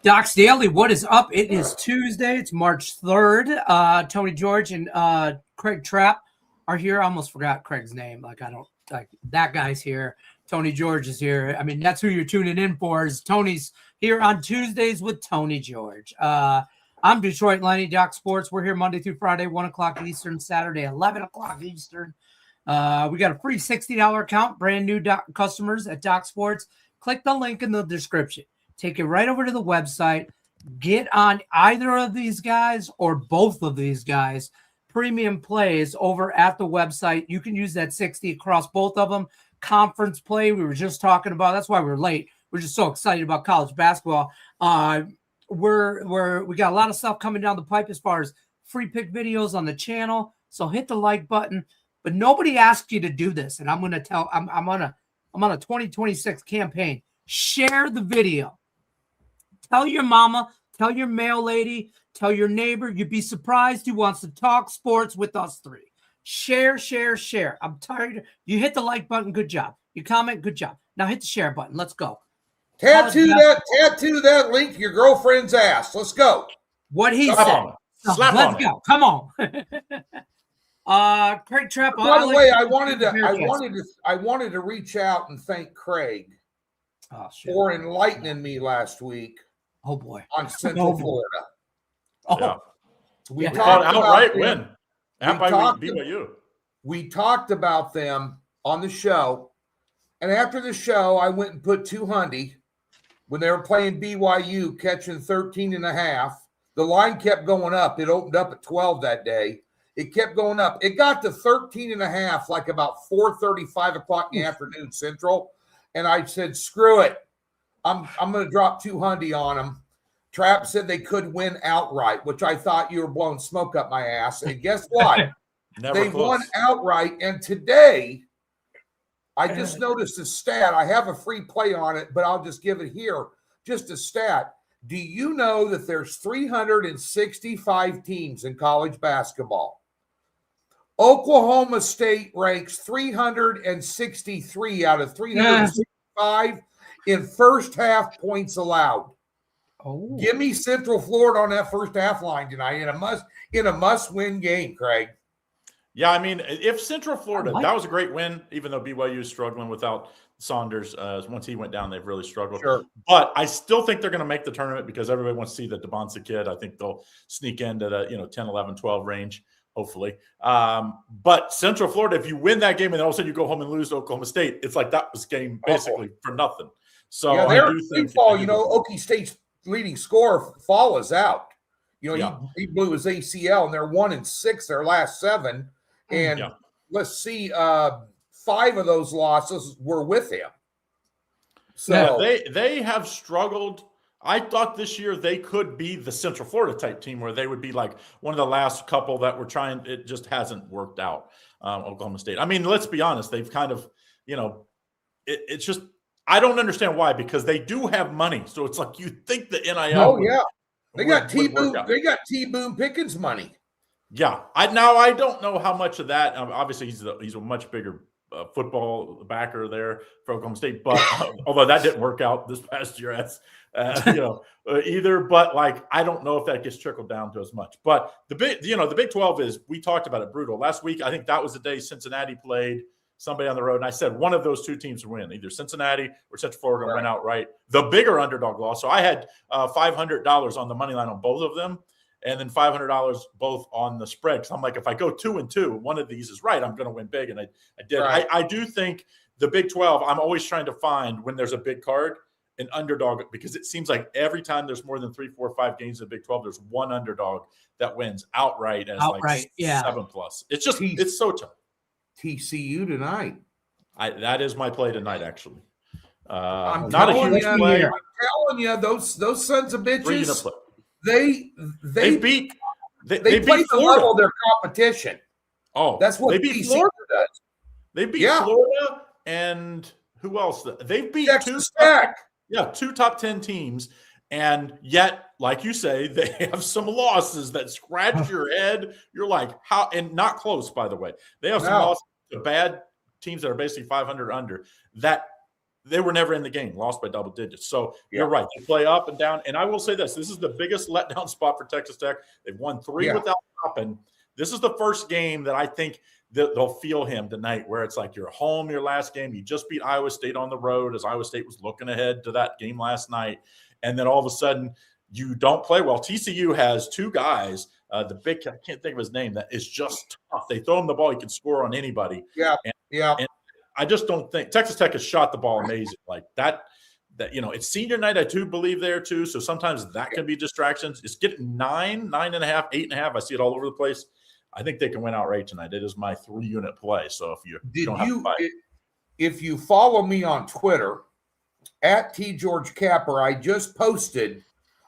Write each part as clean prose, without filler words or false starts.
Doc's Daily, what is up? It is Tuesday. It's March 3rd. Tony George and Craig Trapp are here. I almost forgot Craig's name. That guy's here. Tony George is here. I mean, that's who you're tuning in for. Is Tony's here on Tuesdays with Tony George. I'm Detroit Lenny, Doc Sports. We're here Monday through Friday, 1 o'clock Eastern, Saturday, 11 o'clock Eastern. We got a free $60 account, brand new customers at Doc Sports. Click the link in the description. Take it right over to the website. Get on either of these guys or both of these guys. Premium plays over at the website. You can use that 60 across both of them. Conference play, we were just talking about. That's why we're late. We're just so excited about college basketball. We got a lot of stuff coming down the pipe as far as free pick videos on the channel. So hit the like button. But nobody asked you to do this, and I'm on a 2026 campaign. Share the video. Tell your mama, tell your mail lady, tell your neighbor. You'd be surprised who wants to talk sports with us three. Share, share, share. I'm tired. You hit the like button, good job. You comment, good job. Now hit the share button. Let's go. Tattoo that link to your girlfriend's ass. Let's go. What he said. Let's go. Come on. Craig Trapp. By the way, I wanted to reach out and thank Craig for enlightening me last week. Oh boy, on Central Florida. Oh, yeah. We talked outright win. BYU. We talked about them on the show, and after the show, I went and put $200 when they were playing BYU, catching 13.5. The line kept going up. It opened up at 12 that day. It kept going up. It got to 13.5, like about 4:30, 5 o'clock in the afternoon Central. And I said, screw it. I'm going to drop $200 on them. Trapp said they could win outright, which I thought you were blowing smoke up my ass. And guess what? They won outright. And today, I just noticed a stat. I have a free play on it, but I'll just give it here. Just a stat. Do you know that there's 365 teams in college basketball? Oklahoma State ranks 363 out of 365 in first half points allowed. Oh. Give me Central Florida on that first half line tonight in a must-win game, Craig. Yeah, I mean, if Central Florida, that was a great win, even though BYU is struggling without Saunders. Once he went down, they've really struggled. Sure. But I still think they're going to make the tournament because everybody wants to see the DeBonsa kid. I think they'll sneak into the 10, 11, 12 range, hopefully. But Central Florida, if you win that game and then all of a sudden you go home and lose to Oklahoma State, it's like that was game basically for nothing. So yeah, they're in fall. Okie State's leading scorer Fall is out. He blew his ACL, and they're 1-6 their last 7. And let's see, 5 of those losses were with him. So they have struggled. I thought this year they could be the Central Florida type team where they would be like one of the last couple that were trying. It just hasn't worked out. Oklahoma State. I mean, let's be honest. They've kind of, it's just, I don't understand why, because they do have money. So it's like you think the NIL. Oh, yeah. They got T-Boone Pickens money. Yeah. I don't know how much of that. Obviously, he's a much bigger football backer there for Oklahoma State. But although that didn't work out this past year either. But I don't know if that gets trickled down to as much. But the Big 12 is, we talked about it, brutal. Last week, I think that was the day Cincinnati played somebody on the road. And I said one of those two teams would win, either Cincinnati or Central Florida went outright. The bigger underdog loss. So I had $500 on the money line on both of them, and then $500 both on the spread. Because I'm like, if I go 2-2, one of these is right, I'm going to win big. And I did. Right. I do think the Big 12, I'm always trying to find, when there's a big card, an underdog, because it seems like every time there's more than 3, 4, 5 games in the Big 12, there's one underdog that wins outright as 7+. It's just, it's so tough. TCU tonight. That is my play tonight, actually. I'm telling you, those sons of bitches, they beat the level of their competition. Oh, that's what they beat Florida does. They beat Florida, and who else? They beat two top 10 teams, and yet, like you say, they have some losses that scratch your head. You're like, how? And not close, by the way. They have some losses to bad teams that are basically 500 under that they were never in the game, lost by double digits. So you're right. They play up and down. And I will say this is the biggest letdown spot for Texas Tech. They've won 3 without stopping. This is the first game that I think that they'll feel him tonight, where it's like you're home your last game. You just beat Iowa State on the road as Iowa State was looking ahead to that game last night. And then all of a sudden you don't play well. TCU has 2 guys, the big, I can't think of his name, that is just tough. They throw him the ball, he can score on anybody. And I just don't think Texas Tech has shot the ball amazing like that. It's senior night. I do believe there too. So sometimes that can be distractions. It's getting 9, 9.5, 8.5. I see it all over the place. I think they can win outright tonight. It is my 3-unit play. So if you follow me on Twitter at TGeorgeCapper, I just posted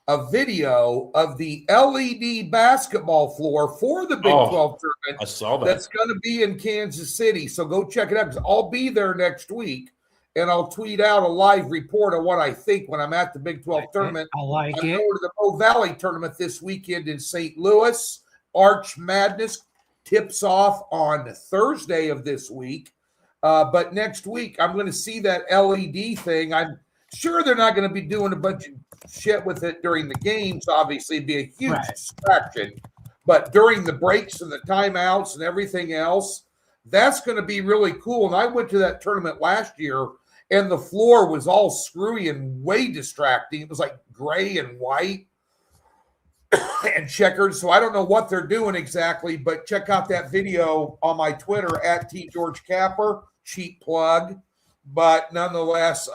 a video of the LED basketball floor for the Big 12 tournament. I saw that. That's going to be in Kansas City. So go check it out, because I'll be there next week, and I'll tweet out a live report of what I think when I'm at the Big 12 tournament. I like I'm it. going to the Bow Valley tournament this weekend in St. Louis. Arch Madness tips off on Thursday of this week. But next week, I'm going to see that LED thing. I'm sure they're not going to be doing a bunch of shit with it during the games. Obviously, it'd be a huge distraction. But during the breaks and the timeouts and everything else, that's going to be really cool. And I went to that tournament last year, and the floor was all screwy and way distracting. It was like gray and white and checkered. So I don't know what they're doing exactly, but check out that video on my Twitter at TGeorgeCapper. Cheap plug. But nonetheless,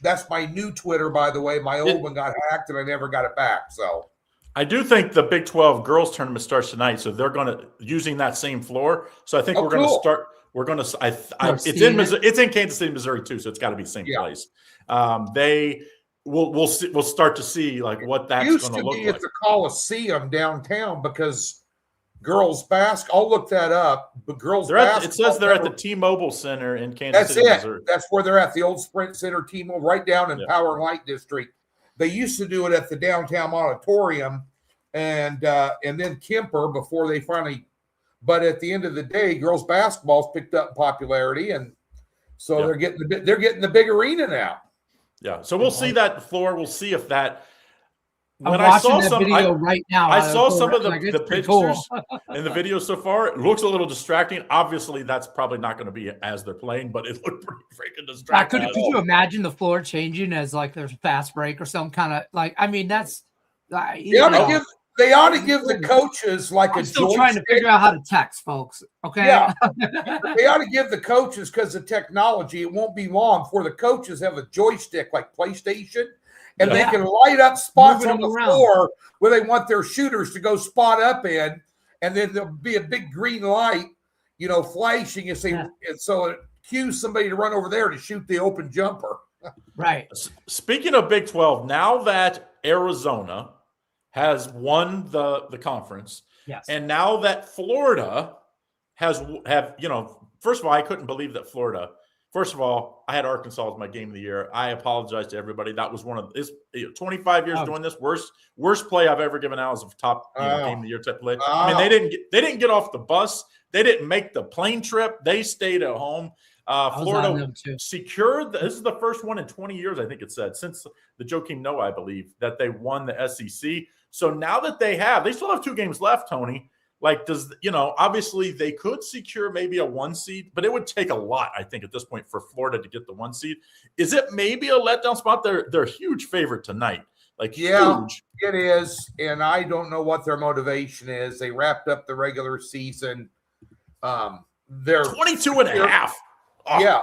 that's my new Twitter, by the way. My old one got hacked, and I never got it back. So I do think the Big 12 girls tournament starts tonight, so they're going to using that same floor. So I think we're going to start. We're going to. It's in Missouri. It's in Kansas City, Missouri too. So it's got to be the same place. We'll start to see like what that's going to look like. At the Coliseum downtown, because girls basketball. I'll look that up. But girls basketball. It says they're at the T-Mobile Center in Kansas City, Missouri. That's where they're at. The old Sprint Center, T-Mobile, right down in Power and Light District. They used to do it at the downtown auditorium, and then Kemper before they finally. But at the end of the day, girls basketball's picked up in popularity, and so they're getting the big arena now. Yeah, so we'll see that floor. We'll see if that. When I saw some video right now, I saw some of the pictures and the video so far. It looks a little distracting. Obviously, that's probably not going to be as they're playing, but it looked pretty freaking distracting. Could you imagine the floor changing as like there's a fast break or some kind of like? I mean, that's. They ought to give the coaches like I'm still trying to figure out how to text, folks. Okay. Yeah. They ought to give the coaches, because of technology, it won't be long before the coaches have a joystick like PlayStation, and they can light up spots on the floor where they want their shooters to go spot up in, and then there'll be a big green light, flashing and so it cues somebody to run over there to shoot the open jumper. Right. Speaking of Big 12, now that Arizona has won the conference. Yes. And now that Florida first of all, I couldn't believe that Florida, first of all, I had Arkansas as my game of the year. I apologize to everybody. That was one of this 25 years doing this worst play I've ever given out as a top game of the year type play. I mean, they didn't get off the bus. They didn't make the plane trip. They stayed at home. Florida secured. This is the first one in 20 years, I think it said, since the Joakim Noah, I believe, that they won the SEC. So now that they still have 2 games left, Tony. Like, obviously they could secure maybe a 1 seed, but it would take a lot, I think, at this point for Florida to get the 1 seed. Is it maybe a letdown spot? They're a huge favorite tonight. Like, huge. It is, and I don't know what their motivation is. They wrapped up the regular season. They're 22.5. Oh. Yeah,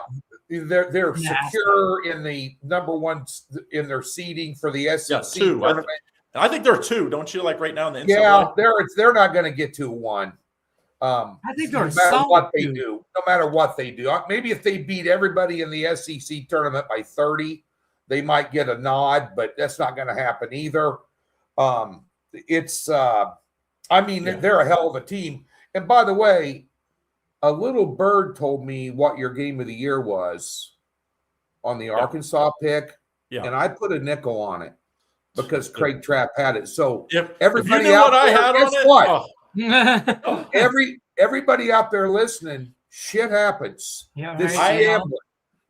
they're secure in the number 1 in their seeding for the SEC tournament. I think they're 2, don't you? Like right now in the NCAA? Yeah, they're not going to get to 1. I think they're no matter what they do. Maybe if they beat everybody in the SEC tournament by 30, they might get a nod, but that's not going to happen either. They're a hell of a team. And by the way, a little bird told me what your game of the year was on the Arkansas pick, and I put a nickel on it because Craig Trapp had it. So everybody out there, everybody out there listening, shit happens. Yeah, this is gambling.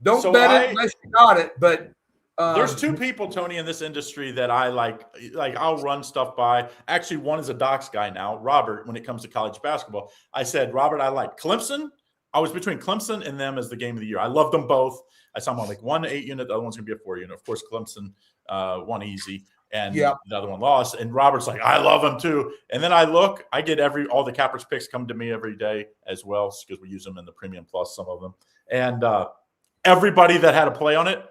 Don't bet it unless you got it. But there's two people, Tony, in this industry that I like I'll run stuff by. Actually, one is a Docs guy now, Robert, when it comes to college basketball. I said, Robert, I like Clemson. I was between Clemson and them as the game of the year. I love them both. I saw them on like 1 8 unit. The other one's going to be a 4 unit. Of course, Clemson won easy, and the other one lost. And Robert's like, I love them too. And then I look, I get all the Cappers picks come to me every day as well because we use them in the Premium Plus, some of them. And everybody that had a play on it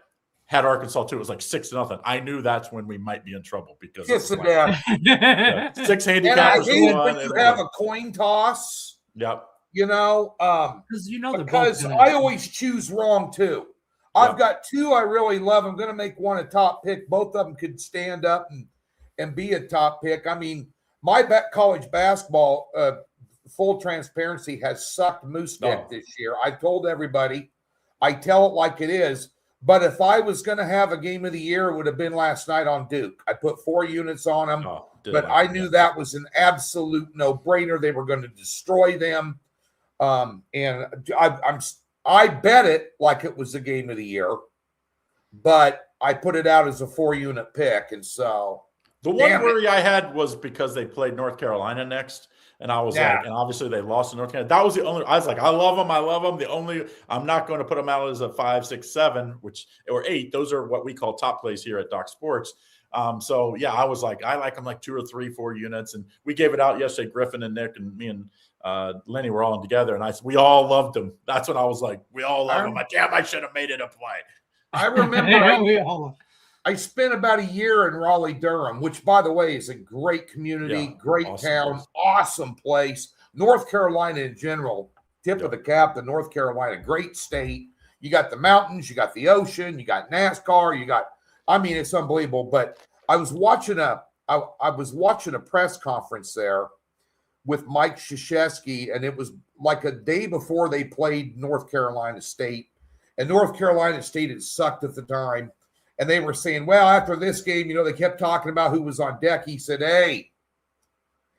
had Arkansas too. It was like 6-0. I knew that's when we might be in trouble because yes, 6 handicappers. And I hate when you have a coin toss. Yep. Because I always choose wrong too. I've got two I really love. I'm going to make one a top pick. Both of them could stand up and be a top pick. I mean, my college basketball, full transparency, has sucked moose dick this year. I told everybody. I tell it like it is. But if I was going to have a game of the year, it would have been last night on Duke. I put 4 units on them, but I knew that was an absolute no-brainer. They were going to destroy them. And I bet it like it was the game of the year, but I put it out as a 4-unit pick. And so the one worry I had was because they played North Carolina next. And I was like, and obviously they lost to North Carolina. That was the only. I was like, I love them. I'm not going to put them out as a 5, 6, 7, or 8. Those are what we call top plays here at Doc Sports. So yeah, I was like, I like them like 2 or 3, 4 units, and we gave it out yesterday. Griffin and Nick and me and Lenny were all in together, and we all loved them. That's what I was like. We all love them. Damn, I should have made it a play. I remember. I spent about a year in Raleigh-Durham, which, by the way, is a great community, great town, awesome place. North Carolina in general, tip of the cap to North Carolina, great state. You got the mountains, you got the ocean, you got NASCAR, it's unbelievable. But I was watching a press conference there with Mike Krzyzewski, and it was like a day before they played North Carolina State. And North Carolina State had sucked at the time. And they were saying, well, after this game, they kept talking about who was on deck. He said,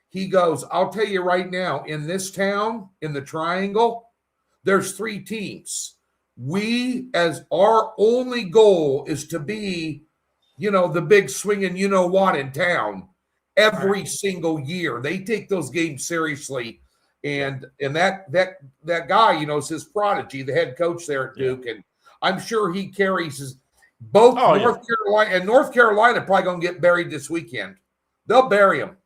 he goes, I'll tell you right now, in this town, in the Triangle, there's 3 teams. We, as our only goal is to be, the big swinging you-know-what in town every single year. They take those games seriously. And that guy, is his prodigy, the head coach there at Duke. And I'm sure he carries his – both North Carolina probably going to get buried this weekend. They'll bury them.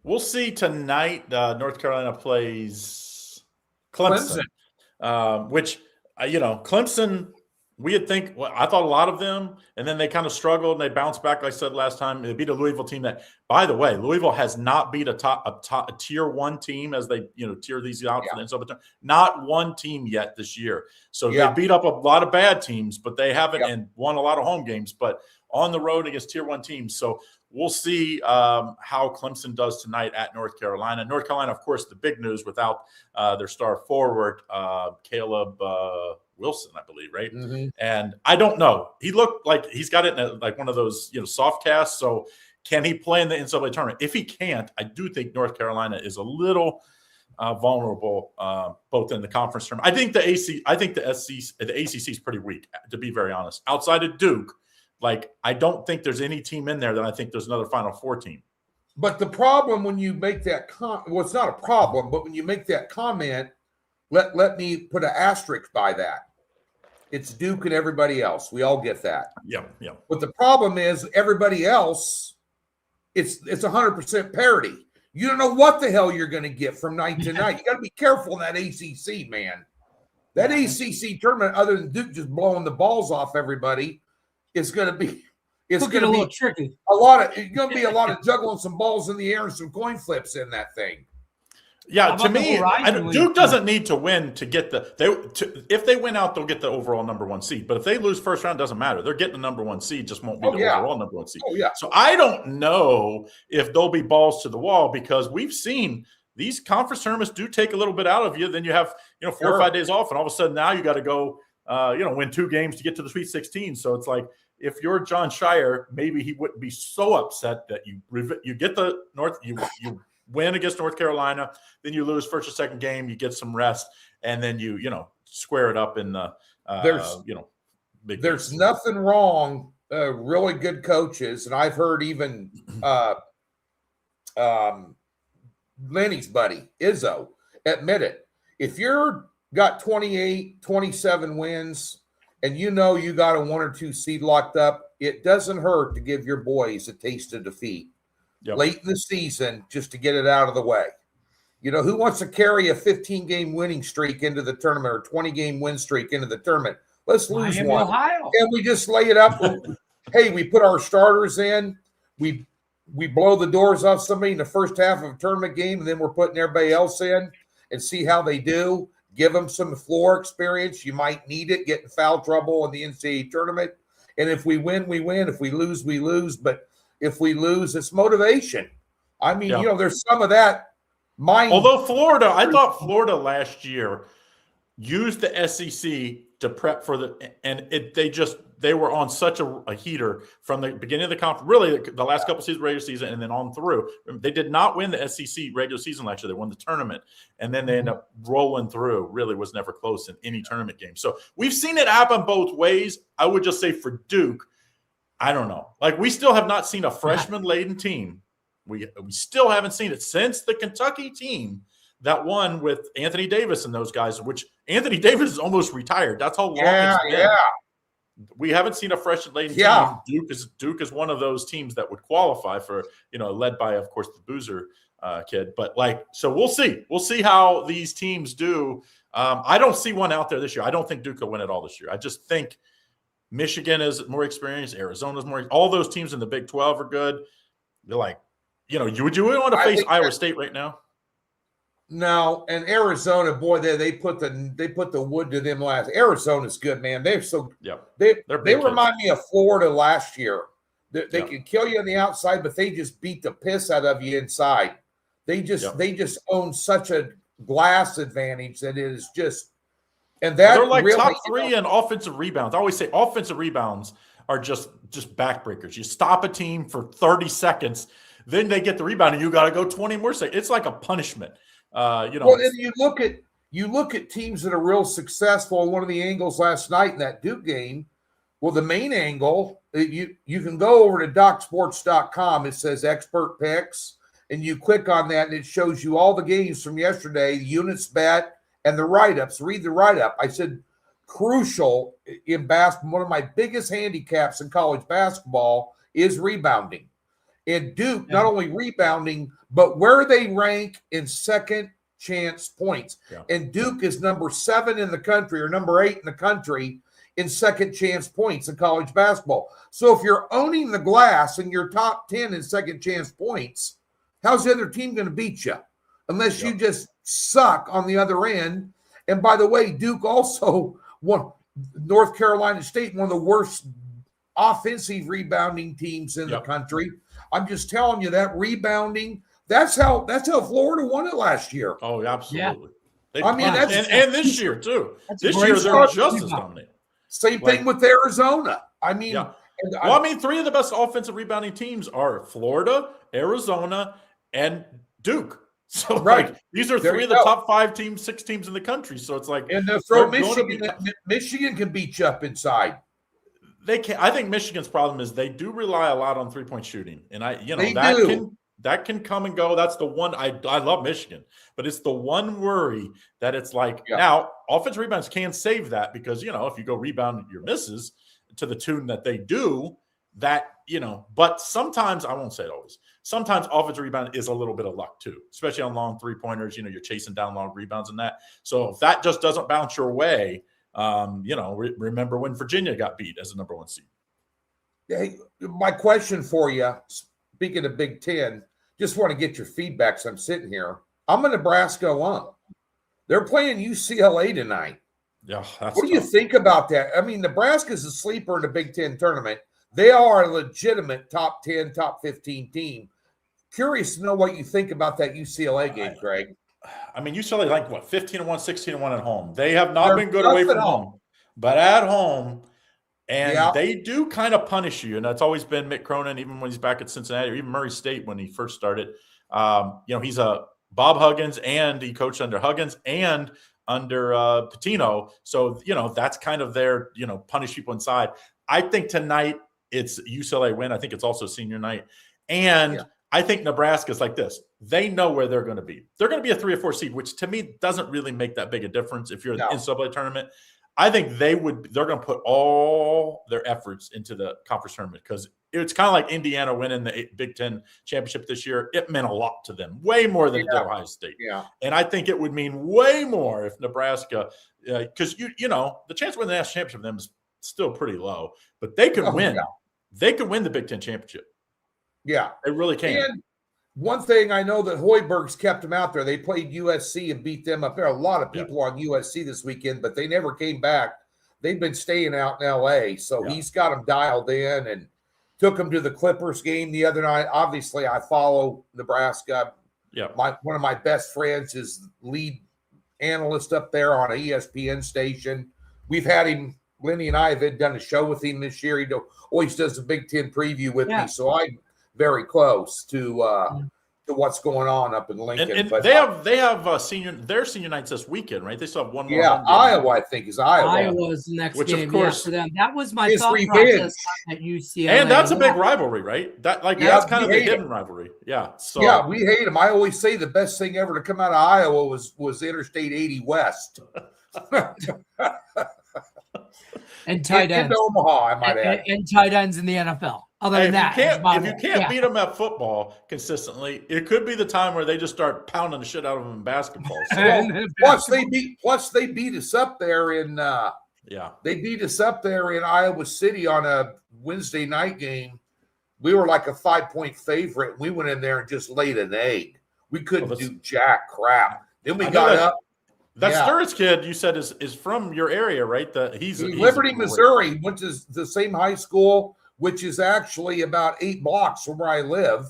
We'll see tonight. North Carolina plays Clemson. Which, Clemson, I thought a lot of them, and then they kind of struggled and they bounced back, like I said last time. They beat a Louisville team that, by the way, Louisville has not beat a tier 1 team as they, tier these out for the NCAA. Not one team yet this year. So they beat up a lot of bad teams, but they haven't and won a lot of home games, but on the road against tier 1 teams. So we'll see how Clemson does tonight at North Carolina. North Carolina, of course, the big news without their star forward, Caleb Wilson, I believe, right? Mm-hmm. And I don't know. He looked like he's got it in like one of those, soft casts. So can he play in the NCAA tournament? If he can't, I do think North Carolina is a little vulnerable, both in the conference tournament. I think the ACC is pretty weak, to be very honest. Outside of Duke, I don't think there's any team in there that I think there's another Final Four team. But the problem when you make that it's not a problem, but when you make that comment, let me put an asterisk by that. It's Duke and everybody else. We all get that. Yeah. But the problem is everybody else, it's 100% parity. You don't know what the hell you're going to get from night to night. You got to be careful in that ACC, man. That ACC tournament, other than Duke just blowing the balls off everybody, is going to be a little tricky. It's going to be a lot of juggling some balls in the air and some coin flips in that thing. Yeah, to me, Duke doesn't need to win to get if they win out, they'll get the overall number 1 seed. But if they lose first round, it doesn't matter. They're getting the number 1 seed, just won't be the overall number 1 seed. So I don't know if they'll be balls to the wall because we've seen these conference tournaments do take a little bit out of you. Then you have 4 or 5 days off, and all of a sudden now you got to go win 2 games to get to the Sweet 16. So it's like if you're John Shire, maybe he wouldn't be so upset that you get the North you win against North Carolina, then you lose first or second game, you get some rest, and then you square it up in the there's nothing wrong. Really good coaches, and I've heard even Lenny's buddy Izzo admit it. If you're got 28, 27 wins, and you know you got a 1 or 2 seed locked up, it doesn't hurt to give your boys a taste of defeat late in the season just to get it out of the way. You know, who wants to carry a 15-game winning streak into the tournament or 20-game win streak into the tournament? Let's lose Miami, one. Ohio. And we just lay it up. Hey, we put our starters in. We blow the doors off somebody in the first half of a tournament game, and then we're putting everybody else in and see how they do. Give them some floor experience. You might need it, get in foul trouble in the NCAA tournament. And if we win, we win. If we lose, we lose. But if we lose, it's motivation. I mean, you know, there's some of that mind. Although Florida, I thought Florida last year used the SEC to prep for they were on such a heater from the beginning of the conference, really the last couple of seasons, regular season, and then on through. They did not win the SEC regular season last year. They won the tournament, and then they ended up rolling through. Really was never close in any tournament game. So we've seen it happen both ways. I would just say for Duke, I don't know. Like, we still have not seen a freshman-laden team. We still haven't seen it since the Kentucky team that won with Anthony Davis and those guys, which Anthony Davis is almost retired. That's how long it's been. Yeah. We haven't seen a freshman-laden team. Duke is one of those teams that would qualify for, led by, of course, the Boozer kid. But, so we'll see. We'll see how these teams do. I don't see one out there this year. I don't think Duke will win it all this year. I just think Michigan is more experienced. Arizona's more. All those teams in the Big 12 are good. They're like, would you want to face Iowa State right now? No, and Arizona, boy, they put the wood to them last. Arizona's good, man. They're so they remind me of Florida last year. They can kill you on the outside, but they just beat the piss out of you inside. They just own such a glass advantage that it is just, and that they're like really, top 3 in offensive rebounds. I always say offensive rebounds are just backbreakers. You stop a team for 30 seconds, then they get the rebound, and you got to go 20 more seconds. It's like a punishment. Well, and you look at teams that are real successful. One of the angles last night in that Duke game, well, the main angle, you can go over to DocSports.com. It says expert picks, and you click on that, and it shows you all the games from yesterday, the units bet, and the write-ups. Read the write-up. I said, crucial in basketball. One of my biggest handicaps in college basketball is rebounding. And Duke, not only rebounding, but where they rank in second chance points. Yeah. And Duke is number 7 in the country or number 8 in the country in second chance points in college basketball. So if you're owning the glass and you're top 10 in second chance points, how's the other team going to beat you? Unless you just suck on the other end. And by the way, Duke also won North Carolina State, one of the worst offensive rebounding teams in the country. I'm just telling you that rebounding, that's how Florida won it last year. Oh, absolutely. Yeah. And this year too. This year they're just as dominant. Same thing with Arizona. I mean, 3 of the best offensive rebounding teams are Florida, Arizona, and Duke. So these are 3 of the top 5 teams, 6 teams in the country. So it's like, and throw Michigan. Michigan can beat you up inside. They can. I think Michigan's problem is they do rely a lot on 3-point shooting, and that can come and go. That's the one. I love Michigan, but it's the one worry that it's like now offensive rebounds can save that because if you go rebound your misses to the tune that they do, but sometimes, I won't say it always. Sometimes offensive rebound is a little bit of luck too, especially on long 3-pointers. You're chasing down long rebounds and that. So if that just doesn't bounce your way. Remember when Virginia got beat as the number 1 seed? Hey, my question for you, speaking of Big Ten, just want to get your feedback. So I'm sitting here. I'm a Nebraska alum. They're playing UCLA tonight. Yeah, what do you think about that? I mean, Nebraska's a sleeper in the Big Ten tournament. They are a legitimate top 10, top 15 team. Curious to know what you think about that UCLA game, Craig. I mean, UCLA 15-1, 16-1 at home. They have not been good away from home, but at home, and they do kind of punish you. And that's always been Mick Cronin, even when he's back at Cincinnati, or even Murray State when he first started. He's a Bob Huggins, and he coached under Huggins and under Patino. So, that's kind of their, punish people inside. I think tonight it's UCLA win. I think it's also senior night. And I think Nebraska's like this. They know where they're going to be. They're going to be a 3 or 4 seed, which to me doesn't really make that big a difference if you're in the NCAA tournament. I think they're going to put all their efforts into the conference tournament because it's kind of like Indiana winning the Big Ten championship this year. It meant a lot to them, way more than Ohio State. Yeah. And I think it would mean way more if Nebraska, because the chance to win the national championship for them is still pretty low, but they could win. Yeah. They could win the Big Ten championship. Yeah. They really can. And one thing I know that Hoiberg's kept them out there. They played USC and beat them up there. A lot of people on USC this weekend, but they never came back. They've been staying out in LA. So he's got them dialed in and took them to the Clippers game the other night. Obviously, I follow Nebraska. Yeah. One of my best friends is lead analyst up there on an ESPN station. We've had him, Lenny and I have done a show with him this year. He always does a Big Ten preview with me. So I'm very close to what's going on up in Lincoln. And but they have their senior nights this weekend, right? They still have one more. Yeah, Iowa, I think, is Iowa. Iowa's the next which game, of course for them. That was my thought process at UCLA. And that's a big rivalry, right? That's kind of a hidden rivalry. Yeah. So we hate them. I always say the best thing ever to come out of Iowa was Interstate 80 West. And tight ends. In Omaha, I might add. And tight ends in the NFL. Other than that, if you can't beat them at football consistently, it could be the time where they just start pounding the shit out of them in basketball. So. Plus they beat us up there in they beat us up there in Iowa City on a Wednesday night game. We were like a 5-point favorite. We went in there and just laid an egg. We couldn't do jack crap. Then we got up. That Sturridge kid you said is from your area, right? He's Liberty, Missouri. Went to the same high school, which is actually about 8 blocks from where I live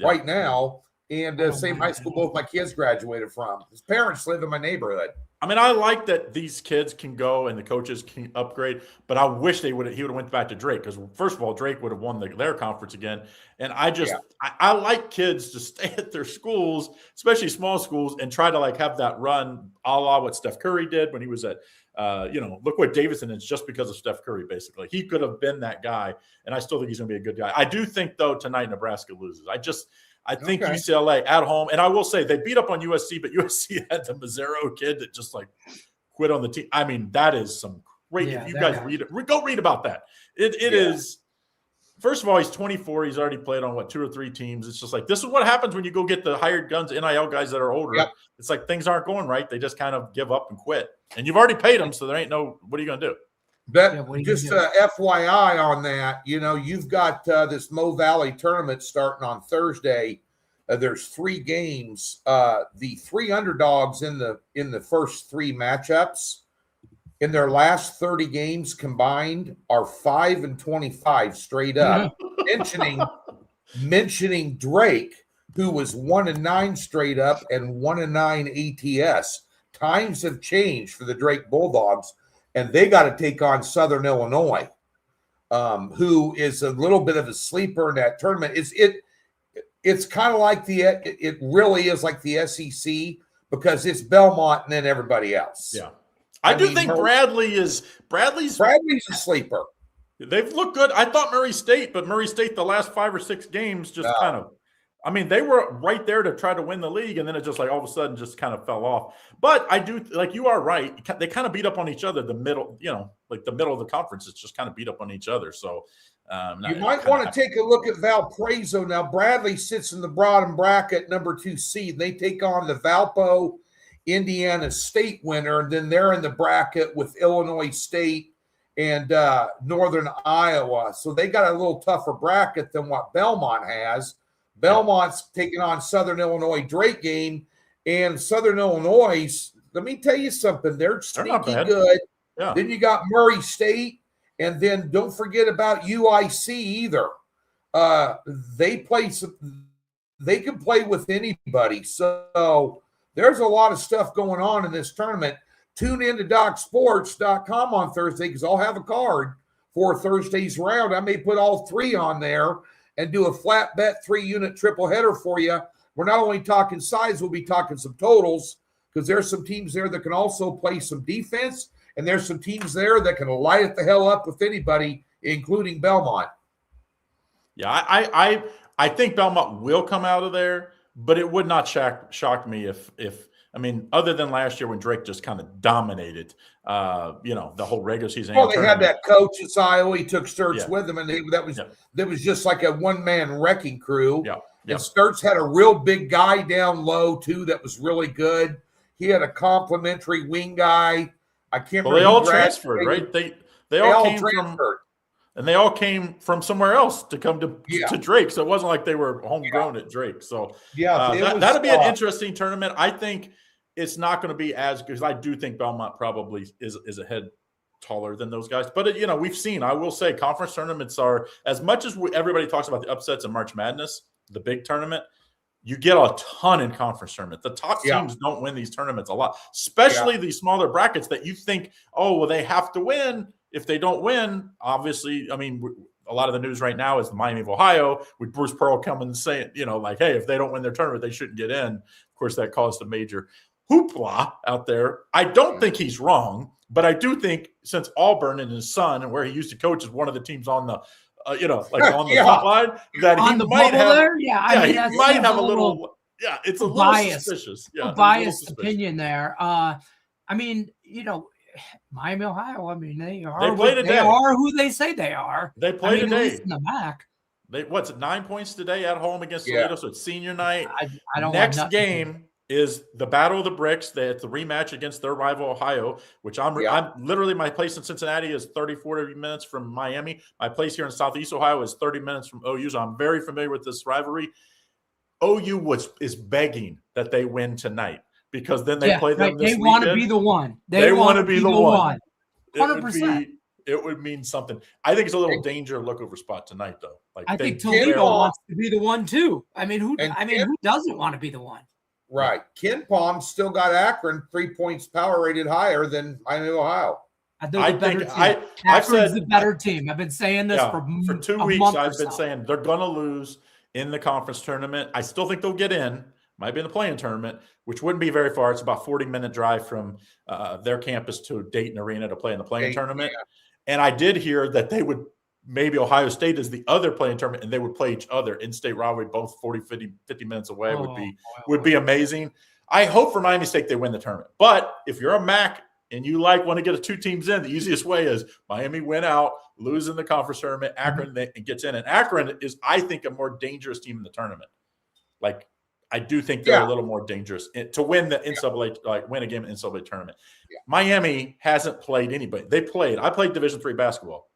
right now. And same high school both my kids graduated from. His parents live in my neighborhood. I mean, I like that these kids can go and the coaches can upgrade, but I wish he would have went back to Drake because, first of all, Drake would have won their conference again. And I like kids to stay at their schools, especially small schools, and try to have that run a la what Steph Curry did when he was at look what Davidson is just because of Steph Curry, basically. He could have been that guy, and I still think he's going to be a good guy. I do think, though, tonight Nebraska loses. I think UCLA at home, and I will say they beat up on USC, but USC had the Mazzaro kid that just quit on the team. I mean, that is some great. If you guys read it, go read about that. It is. First of all, he's 24. He's already played on 2 or 3 teams. It's just this is what happens when you go get the hired guns, NIL guys that are older. Yep. It's things aren't going right. They just kind of give up and quit. And you've already paid them, so there ain't no. What are you going to do? Just FYI on that, you've got this Mo Valley tournament starting on Thursday. There's 3 games. The 3 underdogs in the first 3 matchups in their last 30 games combined are 5-25 straight up. mentioning Drake, who was 1-9 straight up and 1-9 ATS. Times have changed for the Drake Bulldogs. And they got to take on Southern Illinois, who is a little bit of a sleeper in that tournament. It's kind of like it really is like the SEC because it's Belmont and then everybody else. Yeah, I do think Bradley's a sleeper. They've looked good. I thought Murray State, but Murray State the last 5 or 6 games just kind of. I mean, they were right there to try to win the league, and then it just all of a sudden just kind of fell off. But I do you are right. They kind of beat up on each other. The middle, the middle of the conference is just kind of beat up on each other. So you might want to take a look at Valparaiso. Now, Bradley sits in the bottom bracket, number 2 seed. They take on the Valpo Indiana State winner, and then they're in the bracket with Illinois State and Northern Iowa. So they got a little tougher bracket than what Belmont has. Belmont's taking on Southern Illinois Drake game, and Southern Illinois, let me tell you something, they're sneaky good. Yeah. Then you got Murray State, and then don't forget about UIC either. They can play with anybody. So there's a lot of stuff going on in this tournament. Tune in to DocSports.com on Thursday because I'll have a card for Thursday's round. I may put all 3 on there and do a flat bet 3-unit triple header for you. We're not only talking size, we'll be talking some totals because there's some teams there that can also play some defense, and there's some teams there that can light it the hell up with anybody, including Belmont. Yeah, I think Belmont will come out of there, but it would not shock me if I mean, other than last year when Drake just kind of dominated, the whole regular season. Well, they had that coach at Iowa. He took Sturts with him, and that was just like a one-man wrecking crew. Yeah. And Sturts had a real big guy down low, too, that was really good. He had a complimentary wing guy. I can't remember. Well, they all transferred, right? They all came transferred. And they all came from somewhere else to come to Drake. So it wasn't like they were homegrown at Drake. So that'll be an interesting tournament. I think it's not going to be as good, because I do think Belmont probably is a head taller than those guys. But, we've seen, I will say, conference tournaments are, as much as everybody talks about the upsets in March Madness, the big tournament, you get a ton in conference tournament. The top teams don't win these tournaments a lot, especially these smaller brackets that you think, they have to win. If they don't win, obviously, I mean, a lot of the news right now is the Miami of Ohio, with Bruce Pearl coming and saying, hey, if they don't win their tournament, they shouldn't get in. Of course, that caused a major hoopla out there. I don't think he's wrong, but I do think, since Auburn and his son and where he used to coach is one of the teams on the, on the top line, that on he the might have, there? He might have a little, it's a biased, little suspicious. Yeah, a biased opinion there. Miami, Ohio. I mean, they are who they say they are. They play today in the MAC. What's it? 9 points today at home against Toledo. So it's senior night. I don't. Next game is the Battle of the Bricks. It's the rematch against their rival Ohio, which I'm literally, my place in Cincinnati is 40 minutes from Miami. My place here in Southeast Ohio is 30 minutes from OU. So I'm very familiar with this rivalry. OU is begging that they win tonight, because then they play them this weekend. They want to be the one. They want to be the one. 100%. It would mean something. I think it's a little danger lookover spot tonight, though. I think Toledo wants to be the one too. Who doesn't want to be the one? Right. Ken Palm still got Akron 3 points power rated higher than Miami, Ohio. I've said the better team. I've been saying this for 2 weeks. I've been saying they're going to lose in the conference tournament. I still think they'll get in. Might be in the playing tournament, which wouldn't be very far. It's about 40-minute drive from their campus to Dayton Arena to play in the playing tournament. Yeah. And I did hear that they would, maybe Ohio State is the other playing tournament, and they would play each other in-state rivalry, both 40, 50 minutes away. Would be amazing. I hope for Miami State they win the tournament. But if you're a MAC and you want to get 2 teams in, the easiest way is Miami win out, lose in the conference tournament, Akron gets in. And Akron is, I think, a more dangerous team in the tournament. I do think they're a little more dangerous to win the NCAA, win a game in the NCAA tournament. Yeah. Miami hasn't played anybody. I played Division III basketball.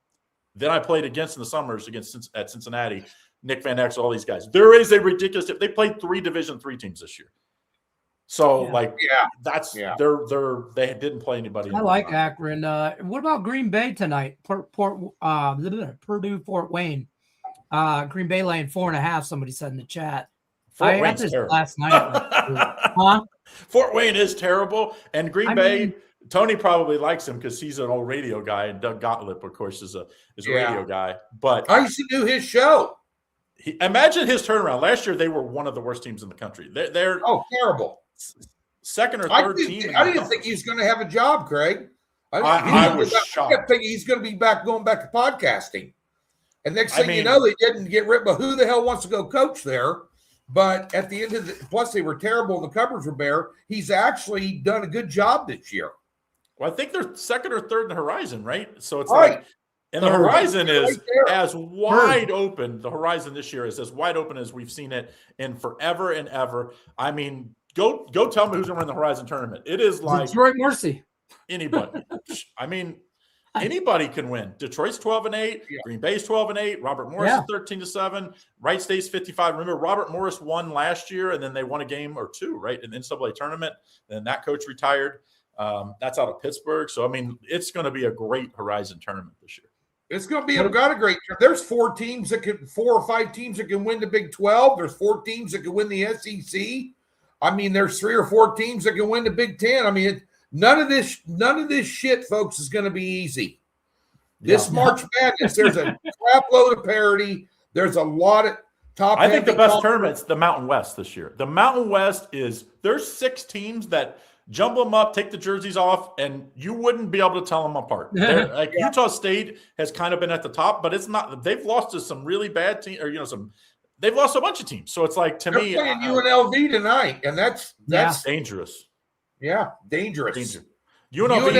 Then I played in the summers at Cincinnati, Nick Van Exel, all these guys. There is a ridiculous. They played 3 Division III teams this year. So they didn't play anybody. I like Akron. What about Green Bay tonight? Purdue Fort Wayne. Green Bay laying 4.5. Somebody said in the chat. Fort Wayne's terrible. Last night. Fort Wayne is terrible, and Green Bay. Tony probably likes him because he's an old radio guy, and Doug Gottlieb, of course, is a radio guy. But I used to do his show. Imagine his turnaround. Last year, they were one of the worst teams in the country. They're terrible. Second or third team. I didn't think he was going to have a job, Craig. I was shocked. I kept thinking he's going to be going back to podcasting. And next thing you know, they didn't get rid of. But who the hell wants to go coach there? But at the end of plus they were terrible. The cupboards were bare. He's actually done a good job this year. Well, I think they're second or third in the horizon, right? So it's and the horizon is as wide open. The horizon this year is as wide open as we've seen it in forever and ever. I mean, go tell me who's going to win the Horizon tournament. It is like Detroit Mercy. Anybody. Anybody can win. Detroit's 12-8. Yeah. Green Bay's 12-8. Robert Morris is 13-7. Wright State's 55. Remember, Robert Morris won last year, and then they won a game or 2, right, in the NCAA tournament. Then that coach retired. That's out of Pittsburgh. So, it's going to be a great Horizon tournament this year. It's going to be got a great. There's 4 or 5 teams that can win the Big 12. There's 4 teams that can win the SEC. There's 3 or 4 teams that can win the Big 10. None of this shit, folks, is going to be easy. This March Madness, there's a crap load of parity. There's a lot of top. I think the best tournament's the Mountain West this year. The Mountain West there's 6 teams that jumble them up, take the jerseys off, and you wouldn't be able to tell them apart. Like Utah State has kind of been at the top, but it's not. They've lost to some really bad teams, or they've lost a bunch of teams. So it's like They're playing UNLV tonight, and that's dangerous. Yeah, dangerous. UNLV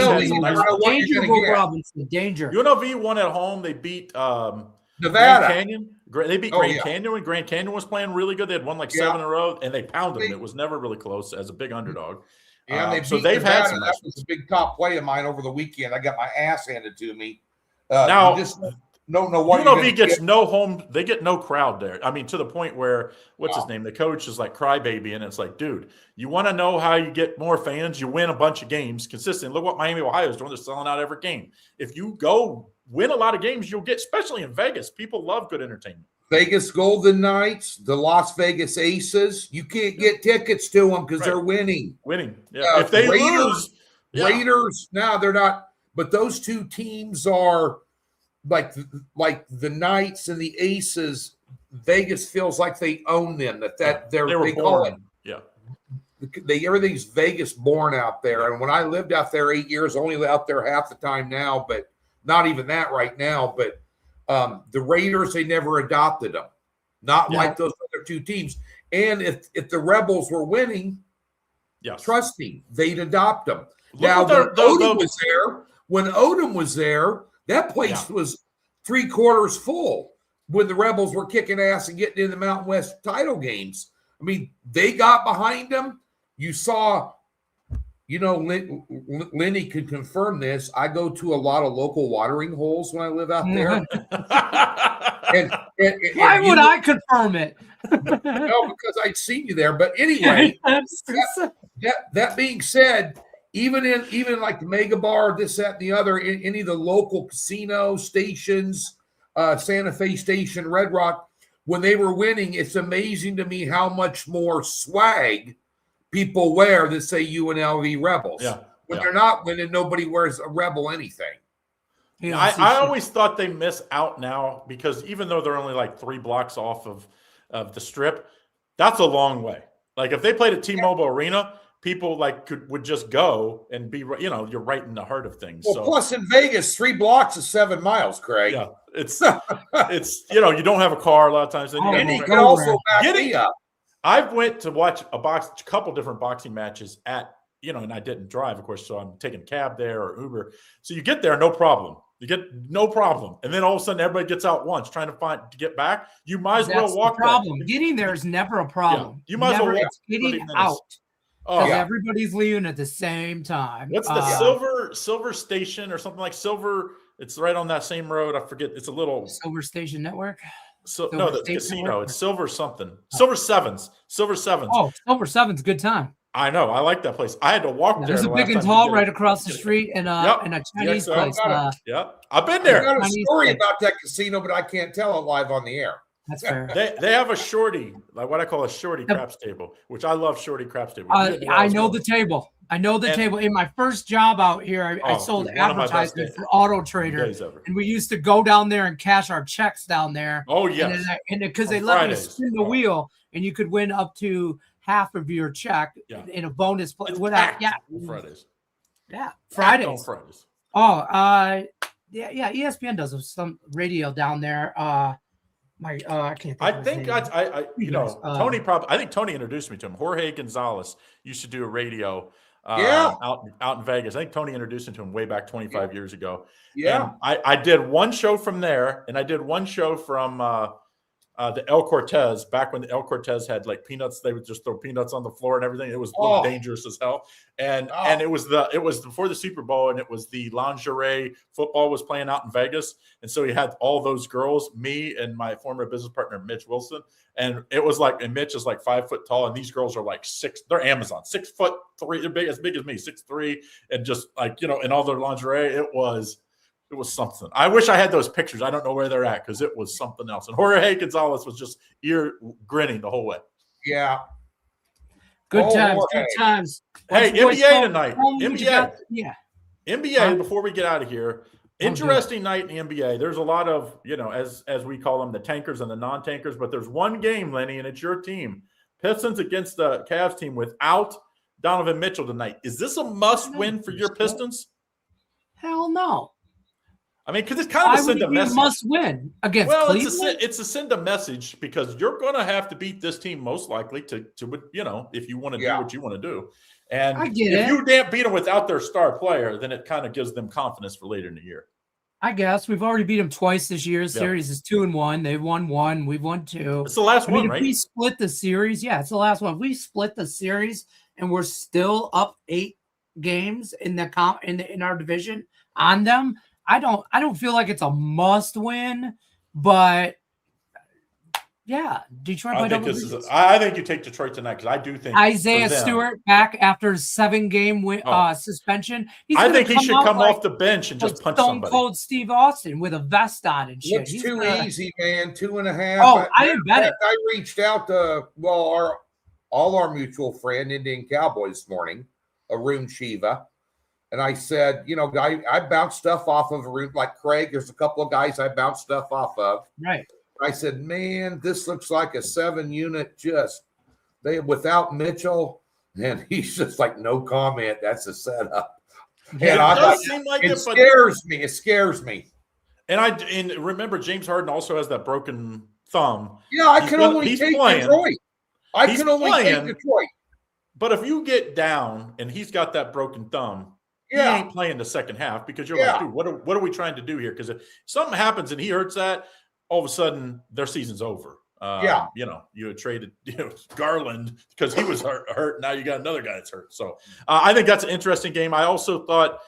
danger. UNLV won at home. They beat Nevada. Grand Canyon. They beat Grand Canyon when Grand Canyon was playing really good. They had won like 7 in a row, and they pounded them. It was never really close as a big underdog. Yeah, they've had some. That was a big top play of mine over the weekend. I got my ass handed to me. Now, just don't know what UNLV gets no home. They get no crowd there. I mean, to the point where what's his name? The coach is like crybaby, and it's like, dude, you want to know how you get more fans? You win a bunch of games consistently. Look what Miami, Ohio is doing. They're selling out every game. If you go win a lot of games, you'll get, especially in Vegas. People love good entertainment. Vegas Golden Knights, the Las Vegas Aces. You can't get tickets to them because they're winning. Yeah. If they lose, Raiders. Now they're not. But those two teams are like the Knights and the Aces. Vegas feels like they own them. They call it. Yeah. Everything's Vegas born out there. And when I lived out there 8 years, only out there half the time now, but not even that right now. But the Raiders, they never adopted them, like those other two teams. And if the Rebels were winning, trust me, they'd adopt them. Now, when Odom was there, that place was 3/4 full when the Rebels were kicking ass and getting in the Mountain West title games. I mean, they got behind them. You saw, Lenny could confirm this. I go to a lot of local watering holes when I live out there. Why would I confirm it? No, because I'd seen you there. But anyway, that being said, even like the Mega Bar, this, that, and the other, in any of the local casino stations, Santa Fe Station, Red Rock, when they were winning, it's amazing to me how much more swag people wear that say UNLV Rebels. When they're not winning, nobody wears a Rebel anything. I always thought they miss out now because even though they're only like 3 blocks off of the Strip, that's a long way. Like if they played at T-Mobile Arena, people would just go and be, you're right in the heart of things. Well, plus in Vegas, 3 blocks is 7 miles, Craig. Yeah, it's you don't have a car a lot of times. And you can also back me up. I went to watch a couple different boxing matches at, and I didn't drive, of course, so I'm taking a cab there or Uber. So you get there, no problem. You get no problem. And then all of a sudden everybody gets out once trying to get back. You might as well walk. The problem. Getting there is never a problem. Yeah. You might as well walk. Getting out. Because everybody's leaving at the same time. What's the Silver Station or something like Silver? It's right on that same road. I forget. It's a little Silver Station Network. The casino. Network? It's Silver something. Silver Sevens. Silver Sevens. Oh, Silver Sevens, good time. I know. I like that place. I had to walk there. There's a big and tall right across the street in a Chinese place. I've been there. I got a story about that casino, but I can't tell it live on the air. That's fair. They have a shorty, like what I call a shorty craps table, which I love shorty craps table. I know the table. I know the table. In my first job out here, I sold advertising for Auto Trader, and we used to go down there and cash our checks down there. Oh yeah, and because they let me spin the wheel, and you could win up to half of your check in a bonus play. Fridays. Yeah, Fridays. On Fridays. Oh, ESPN does some radio down there. I can't. Tony probably. I think Tony introduced me to him. Jorge Gonzalez used to do a radio. Out in Vegas. I think Tony introduced him to him way back 25 years ago. Yeah, and I did one show from there, and I did one show from the El Cortez, back when the El Cortez had like peanuts. They would just throw peanuts on the floor and everything. It was dangerous as hell. And it was before the Super Bowl, and it was the lingerie football was playing out in Vegas. And so he had all those girls, me and my former business partner, Mitch Wilson. And it was like, and Mitch is like 5 foot tall, and these girls are like they're Amazon, 6'3", they're as big as me, 6'3", and just like, in all their lingerie. It was something. I wish I had those pictures. I don't know where they're at because it was something else. And Jorge Gonzalez was just grinning the whole way. Yeah. Good times. Hey, NBA tonight. NBA. Before we get out of here, interesting night in the NBA. There's a lot of, as we call them, the tankers and the non-tankers. But there's one game, Lenny, and it's your team. Pistons against the Cavs team without Donovan Mitchell tonight. Is this a must-win for your Pistons? Hell no. I mean, because it's kind of a send a message. Must win against Cleveland. It's a send a message because you're going to have to beat this team most likely to if you want to do what you want to do. And if you can't beat them without their star player, then it kind of gives them confidence for later in the year. I guess we've already beat them twice this year. The series is 2-1. They've won 1. We've won 2. It's the last one, right? If we split the series, it's the last one. If we split the series and we're still up 8 games in our division on them, I don't feel like it's a must win, but Detroit. I think you take Detroit tonight because I do think Isaiah Stewart back after 7-game suspension. I think he should come off the bench and just punch somebody. Stone Cold Steve Austin with a vest on and shit. It's too easy, man. 2.5. Oh, I didn't bet it. I reached out to all our mutual friend, Indian Cowboys, this morning, Arun Shiva. And I said, I bounce stuff off of Arun, like Craig. There's a couple of guys I bounce stuff off of. Right. I said, man, this looks like a 7-unit without Mitchell. And he's just like, no comment. That's a setup. Yeah, and it scares me. It scares me. And remember, James Harden also has that broken thumb. Yeah, I can only take Detroit. But if you get down and he's got that broken thumb, he ain't playing the second half because you're like, dude, what are we trying to do here? Because if something happens and he hurts that, all of a sudden their season's over. You had traded Garland because he was hurt. Now you got another guy that's hurt. So I think that's an interesting game. I also thought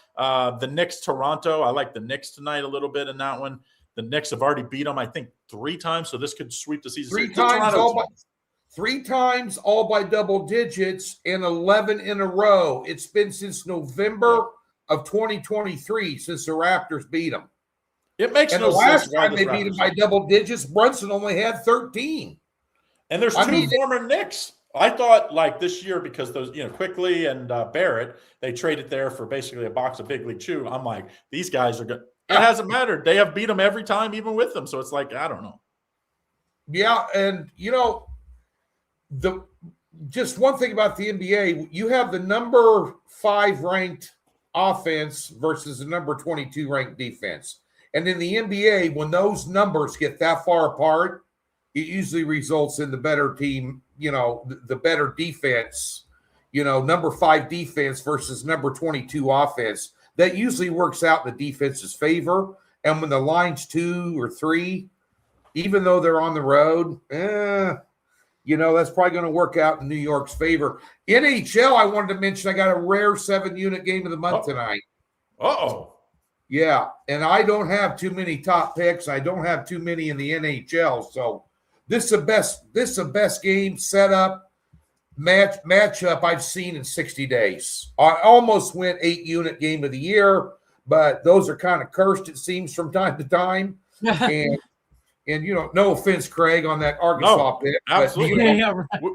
the Knicks Toronto. I like the Knicks tonight a little bit in that one. The Knicks have already beat them, I think, 3 times. So this could sweep the season. 3 times, all by double digits, and 11 in a row. It's been since November of 2023 since the Raptors beat them. It makes no sense. The last time they beat them by double digits, Brunson only had 13. And there's 2 former Knicks. I thought like this year because those, Quickly and Barrett, they traded there for basically a box of Big League Chew. I'm like, these guys are good. It hasn't mattered. They have beat them every time, even with them. So it's like, I don't know. Yeah, and just one thing about the NBA, you have the number 5 ranked offense versus the number 22 ranked defense. And in the NBA, when those numbers get that far apart, it usually results in the better team, the better defense, number 5 defense versus number 22 offense. That usually works out in the defense's favor. And when the line's 2 or 3, even though they're on the road, that's probably going to work out in New York's favor. NHL, I wanted to mention, I got a rare 7-unit game of the month tonight. Uh-oh. Yeah, and I don't have too many top picks. I don't have too many in the NHL. So this is the best game setup matchup I've seen in 60 days. I almost went 8-unit game of the year, but those are kind of cursed, it seems, from time to time. And no offense, Craig, on that Arkansas pick. Absolutely.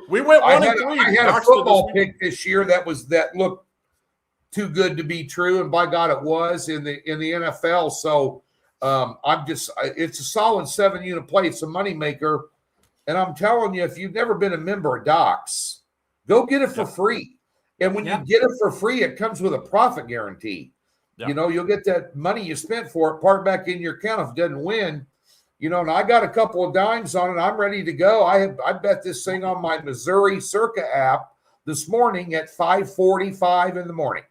We went 1-3. I had a football pick this year that looked too good to be true, and by God, it was in the NFL. So it's a solid 7-unit play. It's a moneymaker, and I'm telling you, if you've never been a member of Docs, go get it for free. And when you get it for free, it comes with a profit guarantee. Yeah. You'll get that money you spent for it part back in your account if it doesn't win. And I got a couple of dimes on it. I'm ready to go. I bet this thing on my Missouri Circa app this morning at 5:45 in the morning.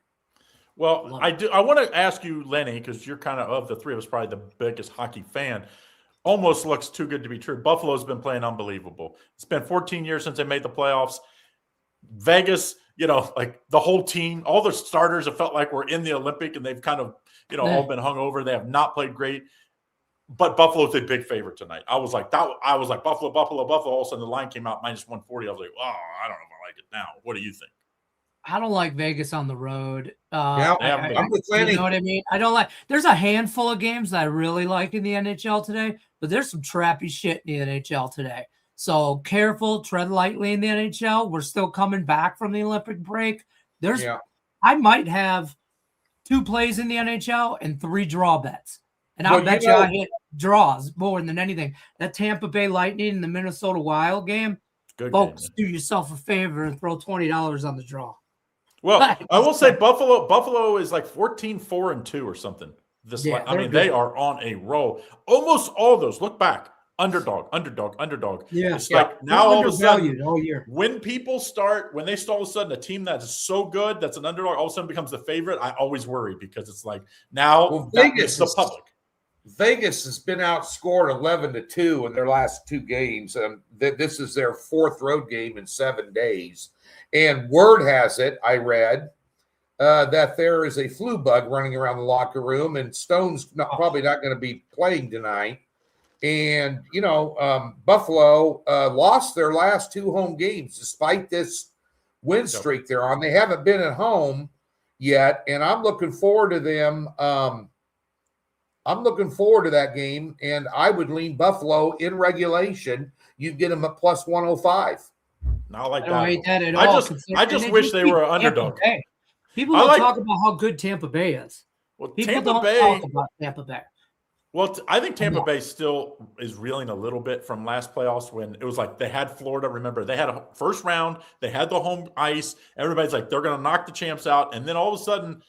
Well, I want to ask you, Lenny, because you're kind of the three of us, probably the biggest hockey fan. Almost looks too good to be true. Buffalo's been playing unbelievable. It's been 14 years since they made the playoffs. Vegas, like the whole team, all the starters have felt like we're in the Olympic, and they've kind of, all been hung over. They have not played great. But Buffalo's a big favorite tonight. I was like, Buffalo. All of a sudden, the line came out -140. I was like, oh, I don't know if I like it now. What do you think? I don't like Vegas on the road. I'm with Lenny. You know what I mean? I don't like. There's a handful of games that I really like in the NHL today, but there's some trappy shit in the NHL today. So careful, tread lightly in the NHL. We're still coming back from the Olympic break. I might have 2 plays in the NHL and 3 draw bets. And I'll bet you I hit draws more than anything. That Tampa Bay Lightning and the Minnesota Wild game, good folks, game, do yourself a favor and throw $20 on the draw. Well, I will say Buffalo is like 14-4-2 or something. They are on a roll. Almost all those. Look back. Underdog. Yeah. It's like now all of a sudden, all year. when they all of a sudden a team that's so good, that's an underdog, all of a sudden becomes the favorite, I always worry because it's like now Vegas the public. Vegas has been outscored 11-2 in their last 2 games. This is their 4th road game in 7 days. And word has it, I read, that there is a flu bug running around the locker room, and Stone's probably not going to be playing tonight. And, Buffalo lost their last 2 home games despite this win streak they're on. They haven't been at home yet, and I'm looking forward to them. I'm looking forward to that game, and I would lean Buffalo in regulation. You'd get them at plus 105. Not like I don't hate that at I all. I just wish they were an underdog. People don't talk about how good Tampa Bay is. Well, People don't talk about Tampa Bay. Well, I think Tampa Bay still is reeling a little bit from last playoffs when it was like they had Florida. Remember, they had a first round. They had the home ice. Everybody's like, they're going to knock the champs out. And then all of a sudden,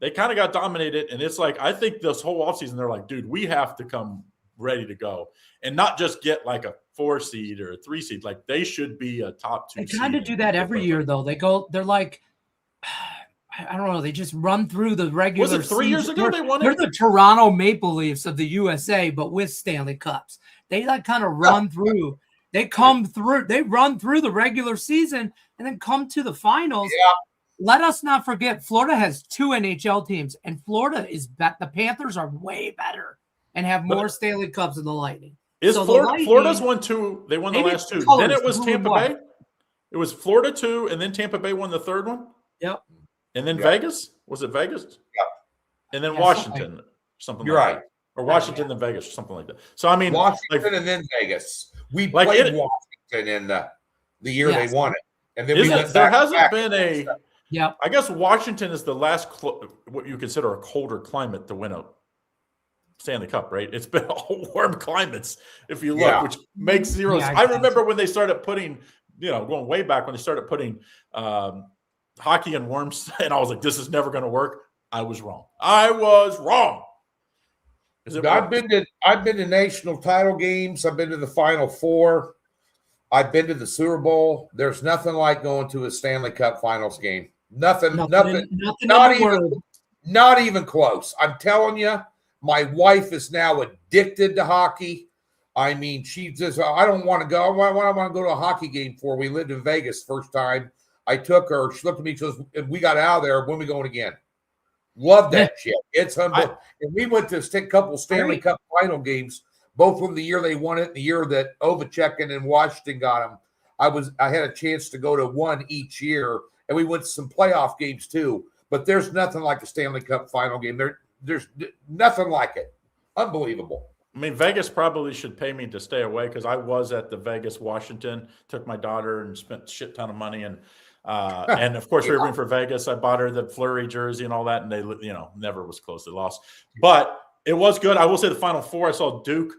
they kind of got dominated. And it's like, I think this whole offseason, they're like, dude, we have to come ready to go and not just get like a 4 seed or a 3 seed. Like they should be a top 2 seed. They kind of do that every year, though. They're like, I don't know. They just run through the regular. Was it 3 years ago they won it? They're the Toronto Maple Leafs of the USA, but with Stanley Cups. They like kind of run through. They come through. They run through the regular season and then come to the finals. Yeah. Let us not forget, Florida has 2 NHL teams, and Florida is the Panthers are way better and have more Stanley Cups than the Lightning. Florida's won 2. They won the last 2. Then it was Tampa Bay. It was Florida 2, and then Tampa Bay won the 3rd one. Yep. And then Vegas? Was it Vegas? Yep. And then Washington, something You're like right. that. Or Washington, then Vegas, or something like that. So, I mean, Washington and then Vegas. We played Washington in the year they won it. And then there hasn't been a – yeah. I guess Washington is the last what you consider a colder climate to win a Stanley Cup, right? It's been all warm climates, if you look, which makes zero sense. I remember when they started putting – going way back when they started putting hockey in warms, and I was like, this is never going to work. I was wrong. I've been to national title games. I've been to the Final Four. I've been to the Super Bowl. There's nothing like going to a Stanley Cup Finals game. Nothing. Not even close. I'm telling you, my wife is now addicted to hockey. I mean, she just, I don't want to go. What I want to go to a hockey game for? We lived in Vegas first time. I took her. She looked at me. She goes, and we got out of there. When we going again? Love that shit. It's unbelievable. And we went to a couple Stanley Cup final games, both from the year they won it and the year that Ovechkin and Washington got them. I had a chance to go to one each year, and we went to some playoff games too. But there's nothing like a Stanley Cup final game. There's nothing like it. Unbelievable. I mean, Vegas probably should pay me to stay away because I was at the Vegas, Washington, took my daughter and spent a shit ton of money. And of course, we were rooting for Vegas. I bought her the Fleury jersey and all that, and they, never was close. They lost. But it was good. I will say the Final Four, I saw Duke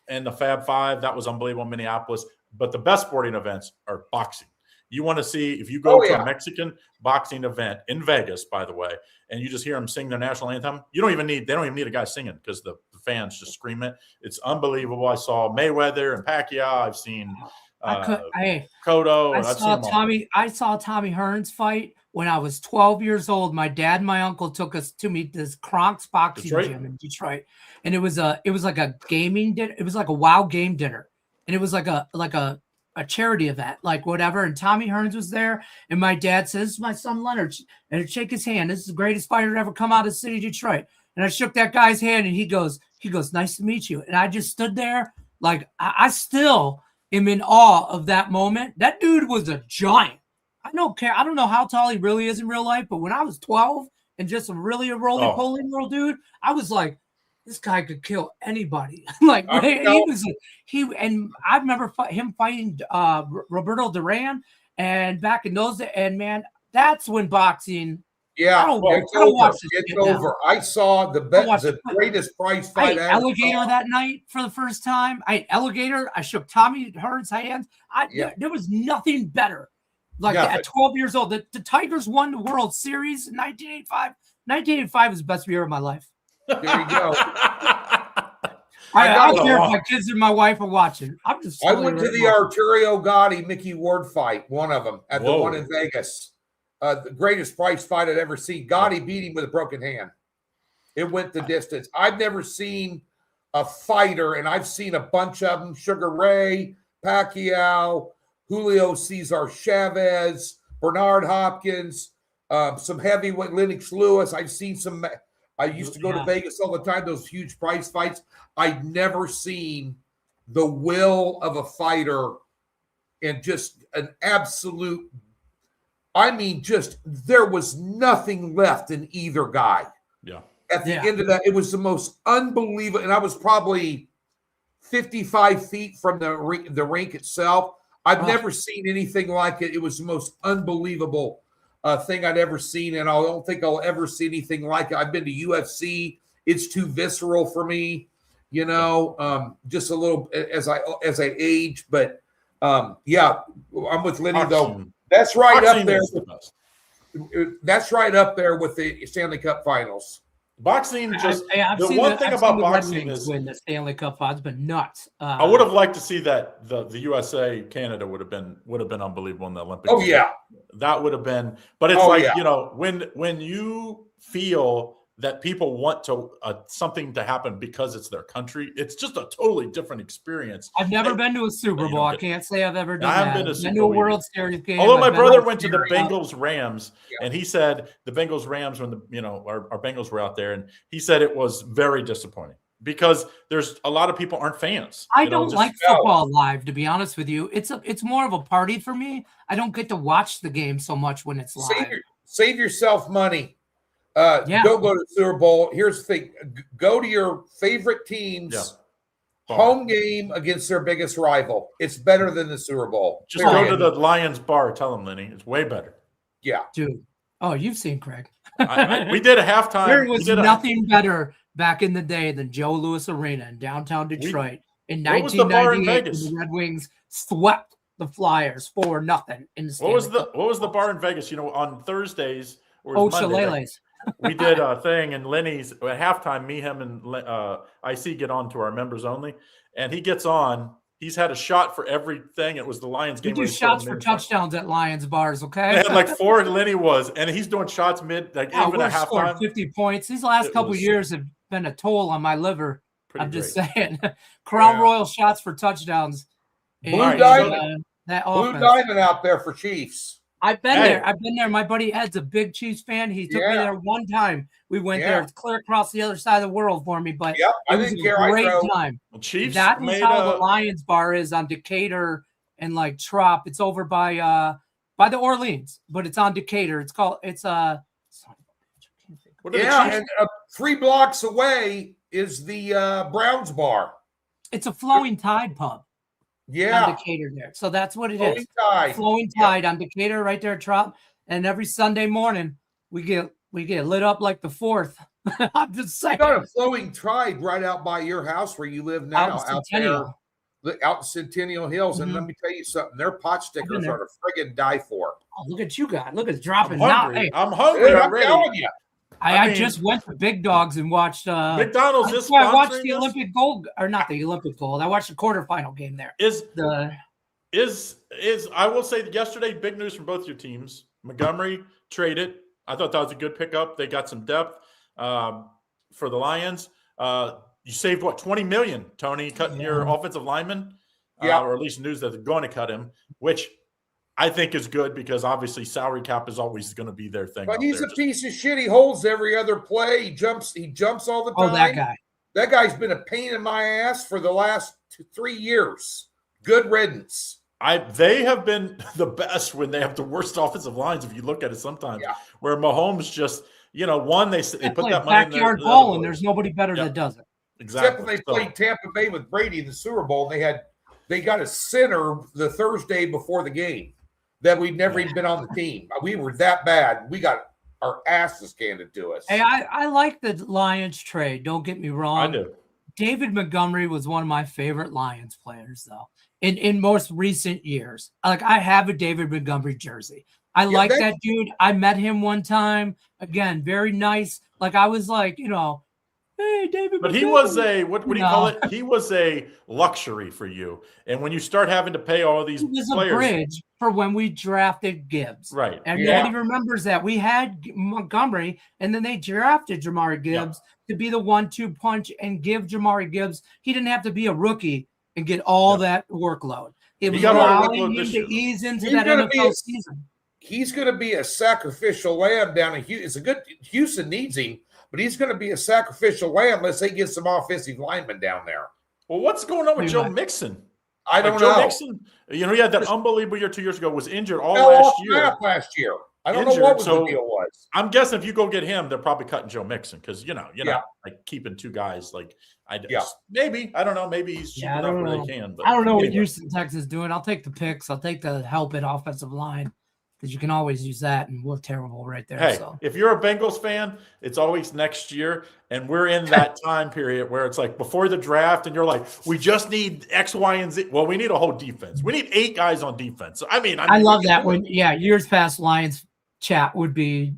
and the Fab Five. That was unbelievable in Minneapolis. But the best sporting events are boxing. You want to see, if you go to a Mexican boxing event in Vegas, by the way, and you just hear them sing their national anthem, they don't even need a guy singing because the fans just scream it. It's unbelievable. I saw Mayweather and Pacquiao. I've seen Cotto. I saw Tommy Hearns fight when I was 12 years old. My dad and my uncle took us to meet this Kronk's boxing gym in Detroit, and it was like a gaming dinner. It was like a WoW game dinner, and it was like a charity event, like whatever. And Tommy Hearns was there, and my dad says, "This is my son Leonard," and I'd shake his hand. This is the greatest fighter to ever come out of the city of Detroit. And I shook that guy's hand, and he goes, "Nice to meet you." And I just stood there, like I still am in awe of that moment. That dude was a giant. I don't care. I don't know how tall he really is in real life, but when I was 12 and just a roly-poly little dude, I was like, this guy could kill anybody. And I remember him fighting Roberto Duran, and back in those days, and man, that's when boxing. Yeah, it's over. I saw the greatest prize fight. Alligator that night for the first time. Alligator. I shook Tommy Hearns' hands. There was nothing better Like Nothing. at 12 years old, the Tigers won the World Series in 1985. 1985 was the best year of my life. There you go. I don't care if my kids and my wife are watching. I'm just. I went to the Arturo Gotti Mickey Ward fight, one of them, at the one in Vegas. The greatest prize fight I'd ever seen. Gotti beat him with a broken hand. It went the distance. I've never seen a fighter, and I've seen a bunch of them: Sugar Ray, Pacquiao, Julio Cesar Chavez, Bernard Hopkins, some heavyweight Lennox Lewis. I've seen some. I used to go to Vegas all the time, those huge prize fights. I'd never seen the will of a fighter and just an absolute, just there was nothing left in either guy. Yeah. At the end of that, it was the most unbelievable. And I was probably 55 feet from the rink itself. I've never seen anything like it. It was the most unbelievable thing I'd ever seen, and I don't think I'll ever see anything like it. I've been to UFC. It's too visceral for me, just a little as I age. But I'm with Lenny though. That's right up there. That's right up there with the Stanley Cup Finals. Boxing the one thing about boxing is win the Stanley Cup finals, but nuts. I would have liked to see that the USA Canada would have been unbelievable in the Olympics. Oh yeah, that would have been. But it's when you feel that people want to something to happen because it's their country, it's just a totally different experience. I've never been to a Super Bowl. I can't say I've ever done that. I've been to a World Series game. Although my brother went to the Bengals Rams, and he said the Bengals Rams when our Bengals were out there, and he said it was very disappointing because there's a lot of people aren't fans. I don't like football live, to be honest with you. It's more of a party for me. I don't get to watch the game so much when it's live. Save yourself money. Don't go to the Super Bowl. Here's the thing. Go to your favorite team's home game against their biggest rival. It's better than the Super Bowl. Just go to the Lions bar. Tell them, Lenny. It's way better. Yeah. Dude. Oh, you've seen Craig. We did a halftime. There was nothing better back in the day than Joe Louis Arena in downtown Detroit in 1998 when the Red Wings swept the Flyers 4-0 in the Stanley Cup. What was the bar in Vegas? On Thursdays or Shillelagh's. We did a thing, and Lenny's at halftime. Me, him, and IC get on to our members only, and he gets on. He's had a shot for everything. It was the Lions game. We do shots for touchdowns at Lions bars, okay? They had like 4. Lenny was, and he's doing shots even at halftime. 50 points. These last couple years have been a toll on my liver. I'm just saying. Crown Royal shots for touchdowns. Blue Diamond out there for Chiefs. I've been there. My buddy Ed's a big Chiefs fan. He took me there one time. We went there. It's clear across the other side of the world for me, but it was a great time. Well, Chiefs that is how the Lions bar is on Decatur and like Trop. It's over by the Orleans, but it's on Decatur. And 3 blocks away is the Browns bar. It's a Flowing Tide pub. Yeah, on Decatur there. So that's what it is. Tide. Flowing Tide on Decatur, right there at Trop. And every Sunday morning, we get lit up like the 4th. I'm just saying. You got a Flowing Tide right out by your house where you live now, out in Centennial Hills. And let me tell you something, their pot stickers are to friggin' die for. Oh, look at you guys! Look, it's dropping now. Hey, I'm hungry. I'm telling you. I just went to Big Dogs and watched McDonald's. I watched the Olympic Gold, or not the Olympic Gold. I watched the quarterfinal game there. I will say that yesterday, big news from both your teams. Montgomery traded. I thought that was a good pickup. They got some depth for the Lions. You saved $20 million, Tony, cutting your offensive lineman, or at least news that they're going to cut him, which I think is good because obviously salary cap is always going to be their thing. But he's a piece of shit. He holds every other play. He jumps all the time. Oh, that guy. That guy's been a pain in my ass for the last 3 years. Good riddance. They have been the best when they have the worst offensive lines. If you look at it sometimes, where Mahomes just, they put that money in backyard ball, and there's nobody better that does it. Exactly. Except when they played Tampa Bay with Brady in the Super Bowl, they got a center the Thursday before the game that we'd never even been on the team. We were that bad. We got our asses handed to us. Hey, I like the Lions trade. Don't get me wrong. I do. David Montgomery was one of my favorite Lions players, though, in most recent years. Like, I have a David Montgomery jersey. I like that dude. I met him one time. Again, very nice. Like, I was like, hey, David. But he was a what do you call it? He was a luxury for you. And when you start having to pay all of these players, a bridge for when we drafted Gibbs, right? And nobody remembers that we had Montgomery, and then they drafted Jamari Gibbs to be the 1-2 punch and give Jamari Gibbs. He didn't have to be a rookie and get all that workload. It was allowing him to ease into that NFL season. He's going to be a sacrificial lamb down in Houston. It's a good Houston needs him. But he's going to be a sacrificial lamb unless they get some offensive linemen down there. Well, what's going on with Joe Mixon? I don't know. Joe Mixon, he had that unbelievable year 2 years ago, was injured last year. I don't know what the deal was. I'm guessing if you go get him, they're probably cutting Joe Mixon because, like keeping two guys maybe. I don't know. Maybe he's cheap enough where they can. But I don't know what Houston, Texas is doing. I'll take the picks. I'll take the help at offensive line. Because you can always use that, and we're terrible right there. Hey, if you're a Bengals fan, it's always next year, and we're in that time period where it's like before the draft, and you're like, we just need X, Y, and Z. Well, we need a whole defense. We need 8 guys on defense. So, I love that when, years past Lions chat would be,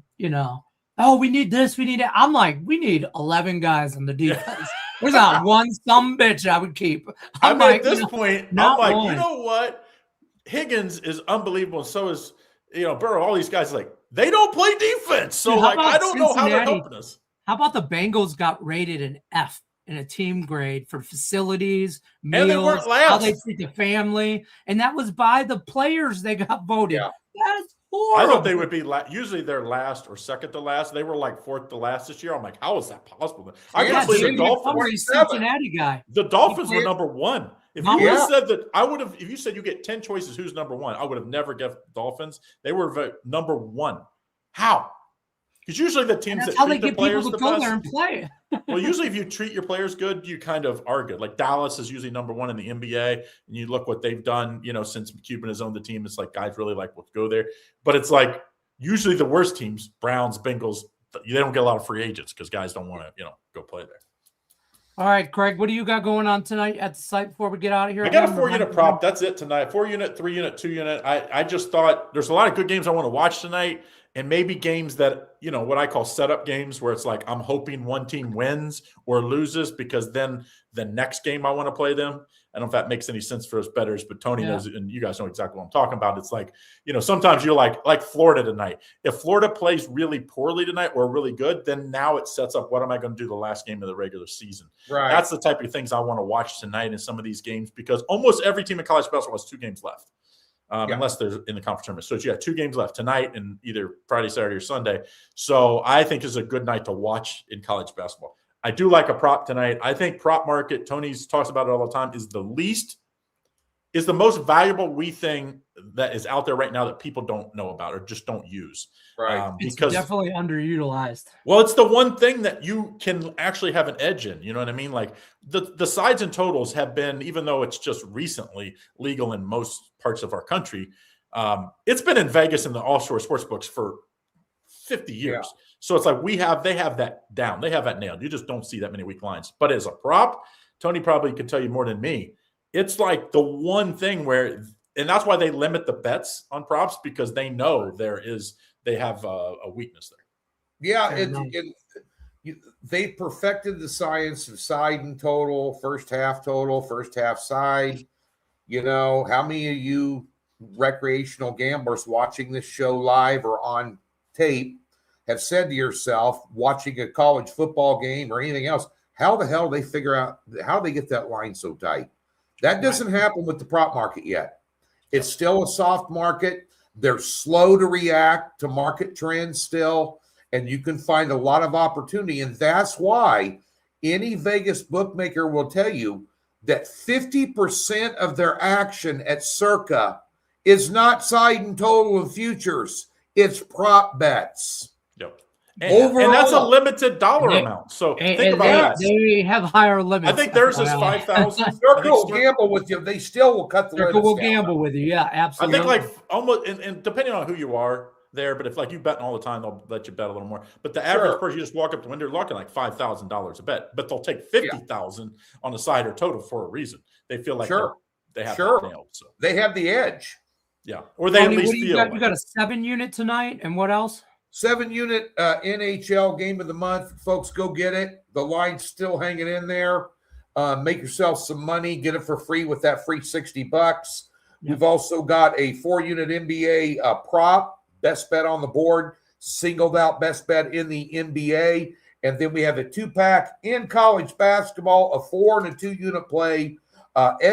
oh, we need this, we need it. I'm like, we need 11 guys on the defense. There's not one some bitch I would keep. At this point, I'm like, you know what? Higgins is unbelievable, and so is Burrow, all these guys, like, they don't play defense. So, I don't know how they're helping us. How about the Bengals got rated an F in a team grade for facilities, meals, and they weren't last. How they treat the family, and that was by the players they got voted. Yeah. That's horrible. I thought they would be usually they're last or second to last. They were like 4th to last this year. I'm like, how is that possible? I can't believe the Dolphins. Cincinnati guy. The Dolphins were number 1. If you would have said that, if you said you get 10 choices, who's number 1, I would have never guessed Dolphins. They were number 1. How? Because usually the teams that treat their players the best. How they get people to go there and play. Well, usually if you treat your players good, you kind of are good. Like Dallas is usually number 1 in the NBA, and you look what they've done, since Cuban has owned the team. It's like guys really like to go there. But it's like usually the worst teams, Browns, Bengals, they don't get a lot of free agents because guys don't want to, go play there. All right, Craig, what do you got going on tonight at the site before we get out of here? I got a 4-unit prop. That's it tonight. 4-unit, 3-unit, 2-unit. I just thought there's a lot of good games I want to watch tonight, and maybe games that, what I call setup games where it's like I'm hoping one team wins or loses because then the next game I want to play them. I don't know if that makes any sense for us bettors, but Tony knows, and you guys know exactly what I'm talking about. It's like, sometimes you're like Florida tonight. If Florida plays really poorly tonight or really good, then now it sets up what am I going to do the last game of the regular season. Right. That's the type of things I want to watch tonight in some of these games because almost every team in college basketball has 2 games left. Unless they're in the conference tournament. So you got 2 games left tonight and either Friday, Saturday, or Sunday. So I think it's a good night to watch in college basketball. I do like a prop tonight. I think prop market, Tony's talks about it all the time, is the most valuable thing that is out there right now that people don't know about or just don't use. Right. It's definitely underutilized. Well, it's the one thing that you can actually have an edge in. You know what I mean? Like the sides and totals have been, even though it's just recently legal in most parts of our country, it's been in Vegas and the offshore sports books for 50 years. Yeah. So it's like they have that down. They have that nailed. You just don't see that many weak lines. But as a prop, Tony probably can tell you more than me. It's like the one thing where, and that's why they limit the bets on props because they know they have a weakness there. Yeah, they perfected the science of side and total, first half side. How many of you recreational gamblers watching this show live or on tape have said to yourself, watching a college football game or anything else, how the hell they figure out how they get that line so tight? That doesn't happen with the prop market yet. It's still a soft market. They're slow to react to market trends still, and you can find a lot of opportunity. And that's why any Vegas bookmaker will tell you that 50% of their action at Circa is not side and total and futures. It's prop bets. Yep. And that's a limited dollar amount. So think about that. They have higher limits. I think theirs is 5,000. Circa will gamble with you. They still will cut the limits. Circa will gamble with you. Yeah, absolutely. I think like almost, and depending on who you are, there. But if like you betting all the time, they'll let you bet a little more. But the average person, you just walk up to the window, you're looking like $5,000 a bet. But they'll take 50,000 on the side or total for a reason. They feel like they have that nailed. So they have the edge. Yeah, or they Tony, at least you feel. got a 7-unit tonight, and what else? 7-unit NHL game of the month, folks. Go get it. The line's still hanging in there. Make yourself some money. Get it for free with that free $60. Yep. We've also got a 4-unit NBA prop, best bet on the board, singled out best bet in the NBA. And then we have a 2-pack in college basketball, a 4 and a 2-unit play,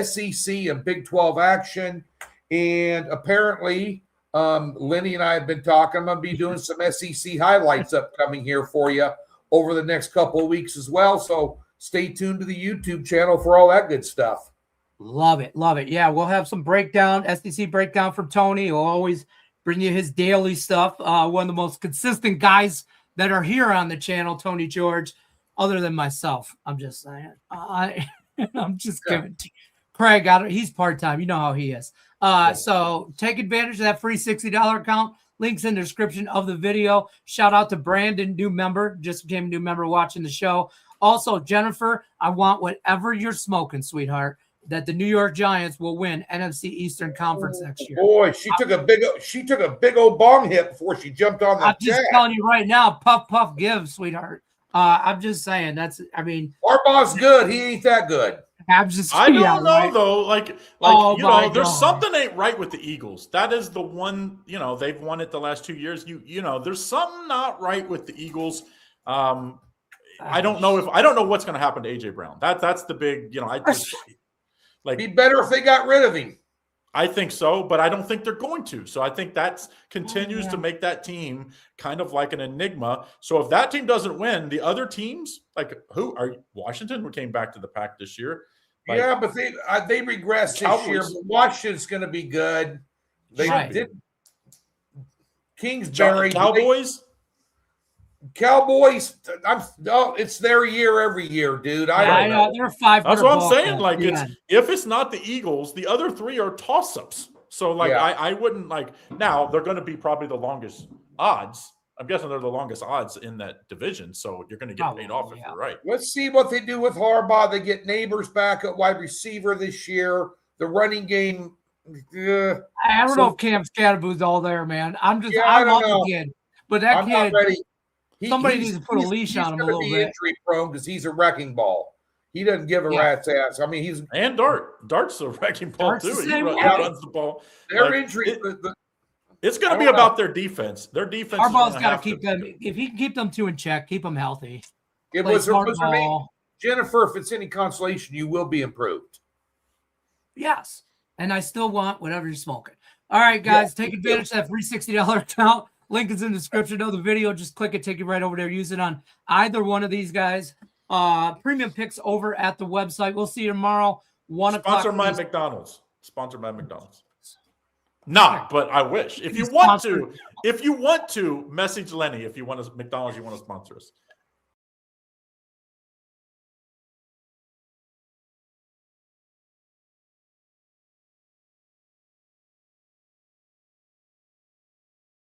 SEC and Big 12 action. And apparently, Lenny and I have been talking. I'm going to be doing some SEC highlights upcoming here for you over the next couple of weeks as well. So stay tuned to the YouTube channel for all that good stuff. Love it. Love it. Yeah, we'll have some SEC breakdown from Tony. He'll always bring you his daily stuff. One of the most consistent guys that are here on the channel, Tony George, other than myself. I'm just saying. I'm just giving Craig, he's part-time. You know how he is. So take advantage of that free $60 account. Links in the description of the video. Shout out to Brandon, new member. Just became a new member watching the show. Also, Jennifer, I want whatever you're smoking, sweetheart, that the New York Giants will win NFC Eastern Conference next year. Boy, she took a big old bong hit before she jumped on the I'm just telling you right now, puff, puff, give, sweetheart. I'm just saying Harbaugh's good. He ain't that good. I don't know though. Like there's something ain't right with the Eagles. That is the one. They've won it the last 2 years. There's something not right with the Eagles. I don't know what's going to happen to AJ Brown. That's the big. Be better if they got rid of him. I think so, but I don't think they're going to. So I think that continues to make that team kind of like an enigma. So if that team doesn't win, the other teams, like Washington came back to the pack this year. Like, yeah, but they regressed this year. But Washington's going to be good. They did. Kingsbury, Cowboys. It's their year every year, dude. I know they're 500. That's what I'm saying. Like if it's not the Eagles, the other three are toss-ups. So I wouldn't now they're going to be probably the longest odds. I'm guessing they're the longest odds in that division. So you're going to get paid off if you're right. Let's see what they do with Harbaugh. They get Neighbors back at wide receiver this year. The running game. I don't know if Cam Scatterboo's all there, man. I love the kid, but that kid. Somebody needs to put a leash on him a little bit. He's injury prone because he's a wrecking ball. He doesn't give a rat's ass. I mean, and Dart's a wrecking ball too. He runs the ball. Their injury. It's going to be about their defense. Their defense. Harbaugh's got to keep them. If he can keep them two in check, keep them healthy. It was her name, Jennifer. If it's any consolation, you will be improved. Yes, and I still want whatever you're smoking. All right, guys, take advantage of that free $60 account. Link is in the description of the video. Just click it, take you right over there. Use it on either one of these guys. Premium picks over at the website. We'll see you tomorrow, 1 o'clock. Sponsored by McDonald's. Sponsored by McDonald's. Not, but I wish. If you want to, message Lenny if you want McDonald's, you want to sponsor us.